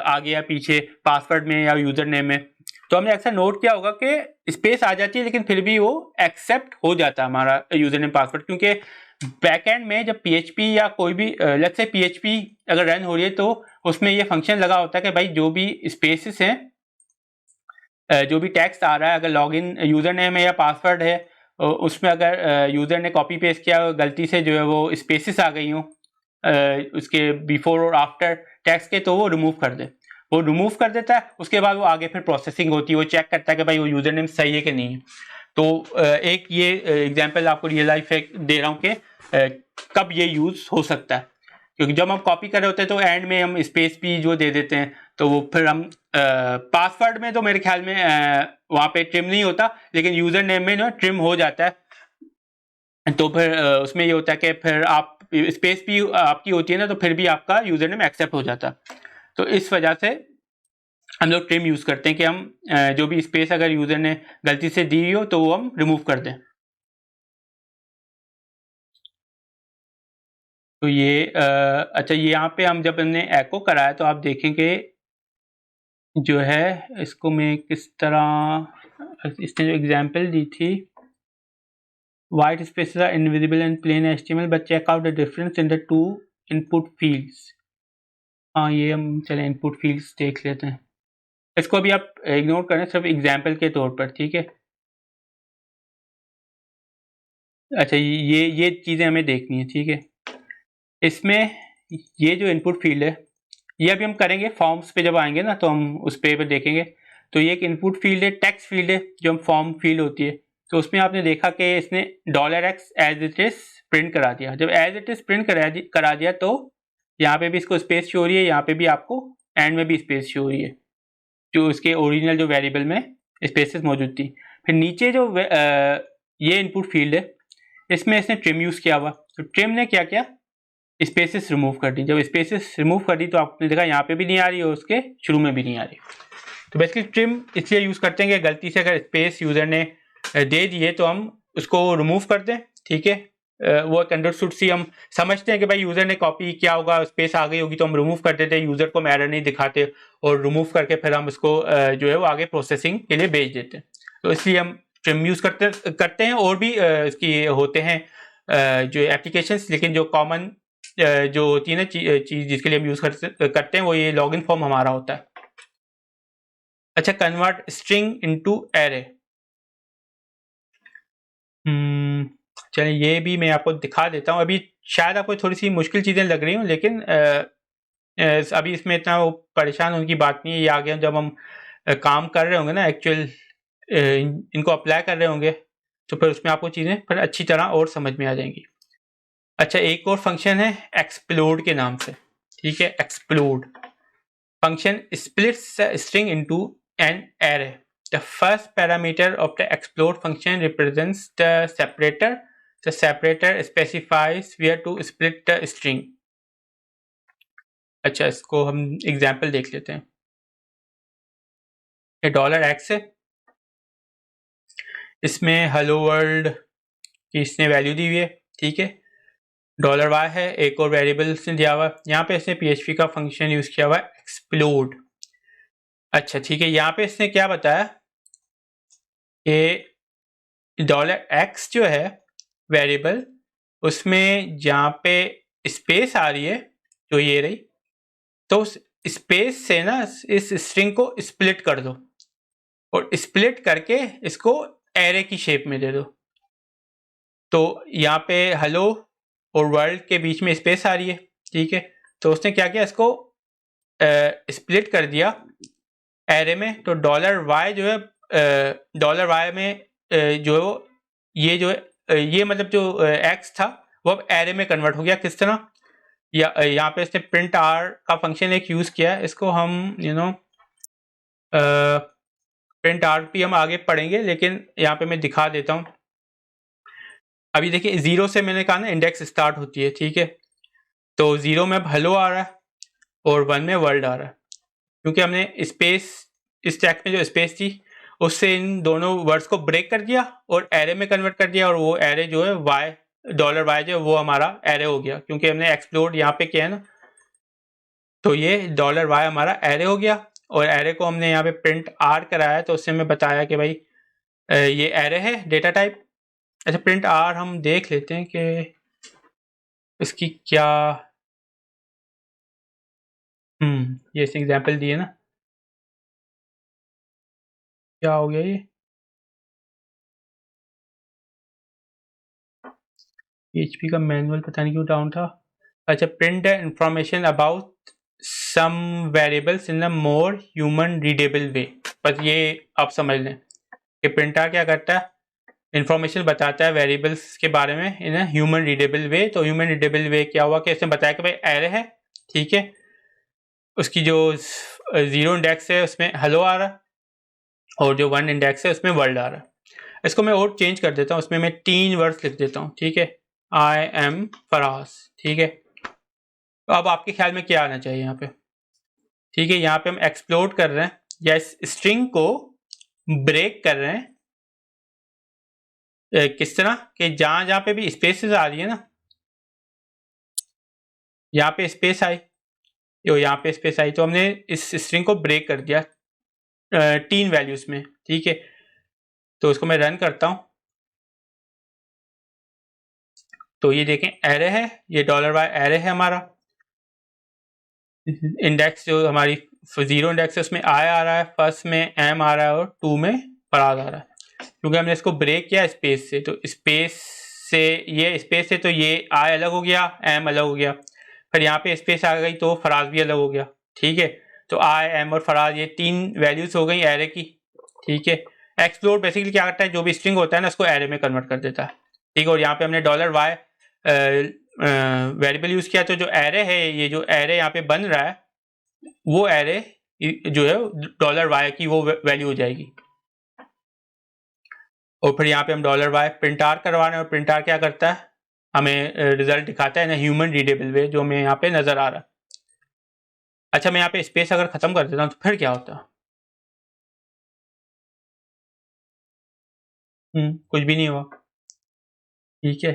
आगे या पीछे पासवर्ड में या यूजर नेम में। तो हमने अक्सर नोट किया होगा कि स्पेस आ जाती है लेकिन फिर भी वो एक्सेप्ट हो जाता है हमारा यूजर नेम पासवर्ड, क्योंकि बैकएंड में जब PHP या कोई भी लेट्स से PHP अगर रन हो रही है तो उसमें ये फंक्शन लगा होता है कि भाई जो भी स्पेसेस हैं, जो भी टेक्स्ट आ रहा है, अगर लॉगिन यूज़र नेम है या पासवर्ड है उसमें अगर यूज़र ने कॉपी पेस्ट किया गलती से जो है वो स्पेसिस आ गई हों उसके बिफोर और आफ्टर टेक्स्ट के, तो वो रिमूव कर दे। वो रिमूव कर देता है, उसके बाद वो आगे फिर प्रोसेसिंग होती है, वो चेक करता है कि भाई वो यूज़र नेम सही है कि नहीं है। तो एक ये एग्जांपल आपको रियल लाइफ दे रहा हूँ कि कब ये यूज़ हो सकता है, क्योंकि जब हम कॉपी कर रहे होते हैं तो एंड में हम स्पेस भी जो दे देते हैं, तो वो फिर हम पासवर्ड में तो मेरे ख्याल में वहाँ पे ट्रिम नहीं होता, लेकिन यूज़र नेम में ना ट्रिम हो जाता है। तो फिर उसमें ये होता है कि फिर आप स्पेस भी आपकी होती है ना, तो फिर भी आपका यूज़र नेम एक्सेप्ट हो जाता है। तो इस वजह से हम लोग ट्रिम यूज़ करते हैं कि हम जो भी स्पेस अगर यूज़र ने गलती से दी हो तो वो हम रिमूव कर दें। तो ये अच्छा, ये यहाँ पे हम जब हमने एको कराया तो आप देखेंगे जो है इसको मैं किस तरह, इसने जो एग्जांपल दी थी, white spaces are invisible in plain HTML but check out the difference in the two input fields. हाँ, ये हम चले इनपुट फील्ड्स देख लेते हैं, इसको भी आप इग्नोर करें सिर्फ एग्जांपल के तौर पर। ठीक है, अच्छा ये चीज़ें हमें देखनी है। ठीक है, इसमें ये जो इनपुट फील्ड है ये अभी हम करेंगे फॉर्म्स पे, जब आएंगे ना तो हम उस पे देखेंगे। तो ये एक इनपुट फील्ड है, टेक्स्ट फील्ड है जो हम फॉर्म फील्ड होती है। तो उसमें आपने देखा कि इसने $x as it is print करा दिया। जब एज इट इज प्रिंट करा दिया तो यहाँ पे भी इसको स्पेस शो हो रही है, यहाँ पे भी आपको एंड में भी स्पेस शो हो रही है, जो उसके ओरिजिनल जो वेरिएबल में स्पेसेस मौजूद थी। फिर नीचे जो ये इनपुट फील्ड है, इसमें इसने ट्रिम यूज़ किया हुआ। तो ट्रिम ने क्या किया, स्पेसेस रिमूव कर दी। जब स्पेसेस रिमूव कर दी तो आपने देखा यहाँ पे भी नहीं आ रही और उसके शुरू में भी नहीं आ रही। तो बेसिकली ट्रिम इसलिए यूज़ करते हैं कि गलती से अगर स्पेस यूज़र ने दे दिए तो हम उसको रिमूव कर दें, ठीक है। वो एक अंडरस्टूड सी हम समझते हैं कि भाई यूज़र ने कॉपी किया होगा, स्पेस आ गई होगी तो हम रिमूव कर देते हैं, यूज़र को हम एरर नहीं दिखाते और रिमूव करके फिर हम उसको जो है वो आगे प्रोसेसिंग के लिए भेज देते हैं। तो इसलिए हम ट्रिम यूज़ करते हैं। और भी इसकी होते हैं जो एप्लीकेशंस, लेकिन जो कॉमन जो होती है ना चीज़ जिसके लिए हम यूज़ करते हैं वो ये लॉगिन फॉर्म हमारा होता है। अच्छा, कन्वर्ट स्ट्रिंग इनटू एरे। चलिए ये भी मैं आपको दिखा देता हूँ। अभी शायद आपको थोड़ी सी मुश्किल चीज़ें लग रही हूँ, लेकिन अभी इसमें इतना वो परेशान होने की बात नहीं है। ये आगे जब हम काम कर रहे होंगे ना, एक्चुअल इनको अप्लाई कर रहे होंगे, तो फिर उसमें आपको चीज़ें फिर अच्छी तरह और समझ में आ जाएंगी। अच्छा, एक और फंक्शन है एक्सप्लोड के नाम से, ठीक है। Explode function splits string into an array. The first parameter of the explode function represents the separator. The separator specifies where to split the string. अच्छा, इसको हम एग्जाम्पल देख लेते हैं। ये $x है, इसमें हेलो वर्ल्ड की इसने वैल्यू दी हुई है, ठीक है। $y है, एक और वेरिएबल इसने दिया हुआ। यहाँ पे इसने PHP का फंक्शन यूज़ किया हुआ है एक्सप्लोड। अच्छा ठीक है, यहाँ पे इसने क्या बताया कि $x जो है वेरिएबल, उसमें जहाँ पे स्पेस आ रही है जो ये रही, तो उस स्पेस से ना इस स्ट्रिंग को स्प्लिट कर दो और स्प्लिट करके इसको एरे की शेप में दे दो। तो यहाँ पे हेलो और वर्ल्ड के बीच में स्पेस आ रही है, ठीक है। तो उसने क्या किया, इसको स्प्लिट कर दिया एरे में। तो $y जो है $y में जो ये जो है ये मतलब जो x था वो अब एरे में कन्वर्ट हो गया। किस तरह, या यहाँ पे इसने प्रिंट आर का फंक्शन एक यूज़ किया है। इसको हम प्रिंट आर भी हम आगे पढ़ेंगे, लेकिन यहाँ पे मैं दिखा देता हूँ। अभी देखिए 0 से मैंने कहा ना इंडेक्स स्टार्ट होती है, ठीक है। तो 0 में अब हेलो आ रहा है और 1 में वर्ल्ड आ रहा है, क्योंकि हमने स्पेस इस टैग में जो स्पेस थी उससे इन दोनों वर्ड्स को ब्रेक कर दिया और एरे में कन्वर्ट कर दिया। और वो एरे जो है y जो है वो हमारा एरे हो गया, क्योंकि हमने एक्सप्लोड यहाँ पे किया है ना। तो ये $y हमारा एरे हो गया और एरे को हमने यहाँ पे प्रिंट आर कराया, तो उससे हमें बताया कि भाई ये एरे है डेटा टाइप। अच्छा, प्रिंट आर हम देख लेते हैं कि इसकी क्या ये इसने एग्जाम्पल दिए ना, क्या हो गया ये PHP का मैनुअल पता नहीं क्यों डाउन था। अच्छा, print the information about some variables in a more human readable way. बस ये आप समझ लें कि प्रिंटर क्या करता है, इंफॉर्मेशन बताता है वेरिएबल्स के बारे में इन अ ह्यूमन रीडेबल वे। तो ह्यूमन रीडेबल वे क्या हुआ कि इसने बताया कि भाई एरे है, ठीक है, उसकी जो 0 इंडेक्स है उसमें हेलो आ रहा है और जो 1 इंडेक्स है उसमें वर्ल्ड आ रहा है। इसको मैं और चेंज कर देता हूँ, उसमें मैं 3 वर्ड्स लिख देता हूँ, ठीक है। आई एम फराज, ठीक है। तो अब आपके ख्याल में क्या आना चाहिए यहाँ पे, ठीक है। यहाँ पे हम एक्सप्लोड कर रहे हैं या इस स्ट्रिंग को ब्रेक कर रहे हैं। किस तरह कि जहाँ जहाँ पे भी स्पेसेस आ रही है ना, यहाँ पे स्पेस आई, यहाँ पे स्पेस आई, तो हमने इस स्ट्रिंग को ब्रेक कर दिया 3 वैल्यूज में, ठीक है। तो उसको मैं रन करता हूँ, तो ये देखें एरे है, ये $y एरे है हमारा। इंडेक्स जो हमारी 0 इंडेक्स है उसमें आई आ रहा है, फर्स्ट में एम आ रहा है और 2 में फराज आ रहा है, क्योंकि हमने इसको ब्रेक किया स्पेस से। तो स्पेस से तो ये आई अलग हो गया, एम अलग हो गया, फिर यहाँ पे स्पेस आ गई तो फराज भी अलग हो गया, ठीक है। तो आई, एम और फराज, ये 3 वैल्यूज हो गई एरे की, ठीक है। एक्सप्लोर बेसिकली क्या करता है, जो भी स्ट्रिंग होता है ना उसको एरे में कन्वर्ट कर देता है, ठीक है। और यहाँ पे हमने $y वेरिएबल यूज किया, तो जो एरे है, ये जो एरे यहाँ पे बन रहा है वो एरे जो है $y की वो वैल्यू हो जाएगी। और फिर यहाँ पे हम $y प्रिंट आर करवा रहे हैं, और प्रिंट आर क्या करता है, हमें रिजल्ट दिखाता है ना ह्यूमन रीडेबल वे, जो हमें यहाँ पे नजर आ रहा है। अच्छा, मैं यहाँ पे स्पेस अगर खत्म कर देता हूँ तो फिर क्या होता है? कुछ भी नहीं हुआ, ठीक है,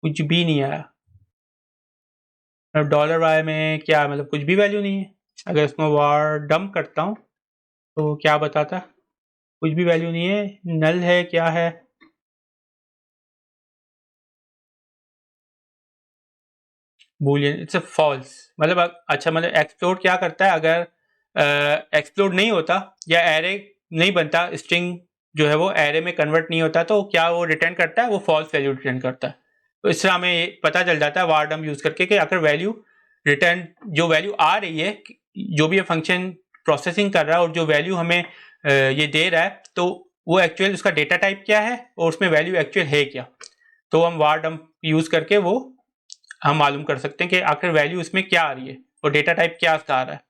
कुछ भी नहीं आया। अब $y में क्या मतलब कुछ भी वैल्यू नहीं है। अगर इसमें वार डंप करता हूँ तो क्या बताता, कुछ भी वैल्यू नहीं है, नल है, क्या है, बूलियन, इट्स अ फॉल्स। मतलब अच्छा, मतलब एक्सप्लोड क्या करता है, अगर एक्सप्लोड नहीं होता या एरे नहीं बनता, स्ट्रिंग जो है वो एरे में कन्वर्ट नहीं होता, तो क्या वो रिटर्न करता है, वो फॉल्स वैल्यू रिटर्न करता है। तो इस तरह हमें ये पता चल जाता है वार डंप यूज करके कि अगर वैल्यू रिटर्न, जो वैल्यू आ रही है, जो भी ये फंक्शन प्रोसेसिंग कर रहा है और जो वैल्यू हमें ये दे रहा है, तो वो एक्चुअल उसका डेटा टाइप क्या है और उसमें वैल्यू एक्चुअल है क्या। तो हम वार डंप यूज करके वो हम मालूम कर सकते हैं कि आखिर वैल्यू इसमें क्या आ रही है और डेटा टाइप क्या आ रहा है,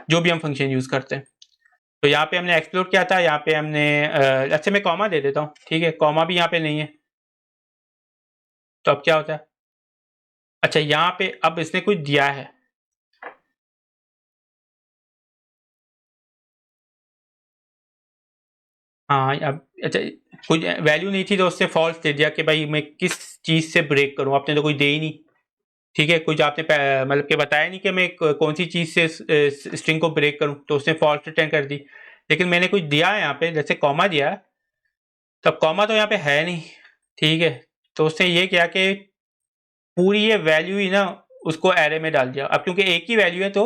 जो भी हम फंक्शन यूज करते हैं। तो यहाँ पे हमने एक्सप्लोर किया था, यहाँ पे हमने अच्छा मैं कॉमा दे देता हूँ, ठीक है, कॉमा भी यहाँ पे नहीं है, तो अब क्या होता है, अच्छा यहाँ पे अब इसने कुछ दिया है, हाँ अब अच्छा, कुछ वैल्यू नहीं थी तो उससे फॉल्स दे दिया कि भाई मैं किस चीज़ से ब्रेक करूँ, आपने तो कुछ दे ही नहीं, ठीक है, कुछ आपने मतलब कि बताया नहीं कि मैं कौन सी चीज़ से स्ट्रिंग को ब्रेक करूँ, तो उसने फॉल्स रिटर्न कर दी। लेकिन मैंने कुछ दिया है यहाँ पे, जैसे कॉमा दिया है, तब कॉमा तो यहाँ पे है नहीं, ठीक है, तो उसने ये किया कि पूरी ये वैल्यू ही ना उसको एरे में डाल दिया। अब क्योंकि एक ही वैल्यू है तो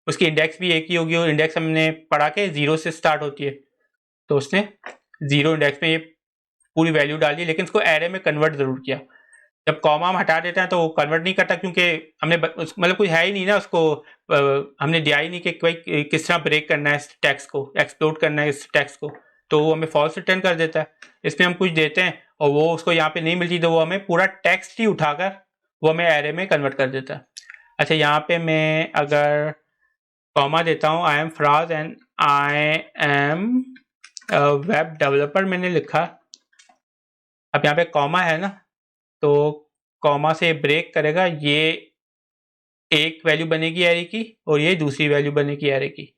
उसकी इंडेक्स भी एक ही होगी, और इंडेक्स हमने पढ़ा के 0 से स्टार्ट होती है, तो उसने 0 इंडेक्स में ये पूरी वैल्यू डाल दी, लेकिन उसको एरे में कन्वर्ट ज़रूर किया। जब कॉमा हम हटा देते हैं तो वो कन्वर्ट नहीं करता, क्योंकि हमने मतलब कुछ है ही नहीं ना उसको, हमने दिया ही नहीं कि भाई किस तरह ब्रेक करना है इस टेक्स्ट को, एक्सप्लोड करना है इस टेक्स्ट को, तो वो हमें फॉल्स रिटर्न कर देता है। इसमें हम कुछ देते हैं और वो उसको यहाँ पे नहीं मिलती, तो वो हमें पूरा टेक्स्ट ही उठाकर वो हमें एरे में कन्वर्ट कर देता है। अच्छा, यहाँ पे मैं अगर कॉमा देता हूँ, I am Faraz and I am web developer मैंने लिखा, अब यहाँ पे कॉमा है ना, तो कॉमा से ब्रेक करेगा, ये एक वैल्यू बनेगी एरे की और ये दूसरी वैल्यू बनेगी एरे की।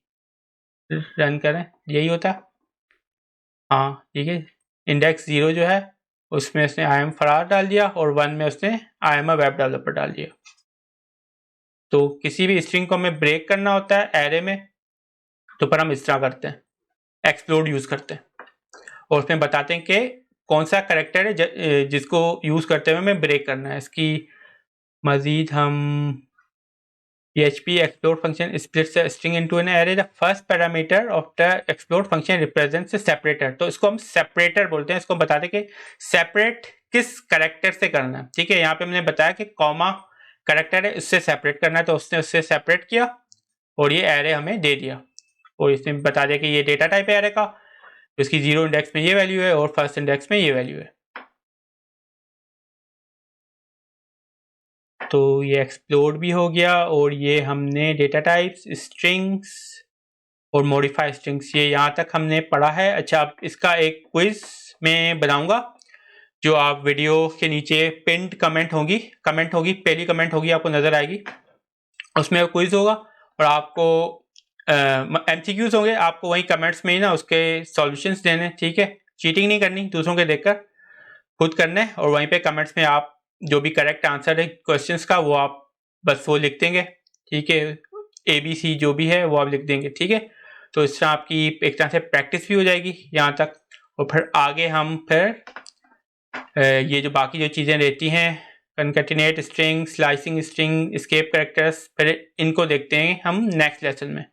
रन करें, यही होता है, हाँ ठीक है। इंडेक्स 0 जो है उसमें उसने आई एम फरार डाल दिया, और 1 में उसने I am a web developer डाल दिया। तो किसी भी स्ट्रिंग को हमें ब्रेक करना होता है एरे में, तो पर हम इस तरह करते हैं, एक्सप्लोड यूज करते हैं, और उसमें बताते हैं कि कौन सा करेक्टर है जिसको यूज करते हुए हमें ब्रेक करना है। इसकी मजीद हम PHP explode function splits a string into an array. The first parameter of the explode function represents a separator. तो इसको हम separator बोलते हैं, इसको हम बताते हैं कि separate किस करेक्टर से करना है, ठीक है। यहाँ पे हमने बताया कि कॉमा करेक्टर है, उससे सेपरेट करना है, तो उसने उससे सेपरेट किया और ये एरे हमें दे दिया, और इसने बता दिया कि ये डेटा टाइप है एरे का, इसकी 0 इंडेक्स में ये वैल्यू है और फर्स्ट इंडेक्स में ये वैल्यू है। तो ये एक्सप्लोड भी हो गया, और ये हमने डेटा टाइप्स, स्ट्रिंग्स और मॉडिफाई स्ट्रिंग्स, ये यहाँ तक हमने पढ़ा है। अच्छा, अब इसका एक क्विज मैं बनाऊंगा, जो आप वीडियो के नीचे पिंड कमेंट होगी, पहली कमेंट होगी आपको नज़र आएगी, उसमें क्विज होगा, और आपको MCQs होंगे, आपको वही कमेंट्स में ही ना उसके सॉल्यूशंस देने, ठीक है। चीटिंग नहीं करनी, दूसरों के देखकर खुद करने, और वहीं पे कमेंट्स में आप जो भी करेक्ट आंसर है क्वेश्चंस का वो आप बस वो लिख देंगे, ठीक है, ABC जो भी है वो आप लिख देंगे, ठीक है। तो इस तरह आपकी एक तरह से प्रैक्टिस भी हो जाएगी यहाँ तक, और फिर आगे हम फिर ये जो बाकी जो चीज़ें रहती हैं, concatenate string, slicing string, escape characters, फिर इनको देखते हैं हम नेक्स्ट लेसन में।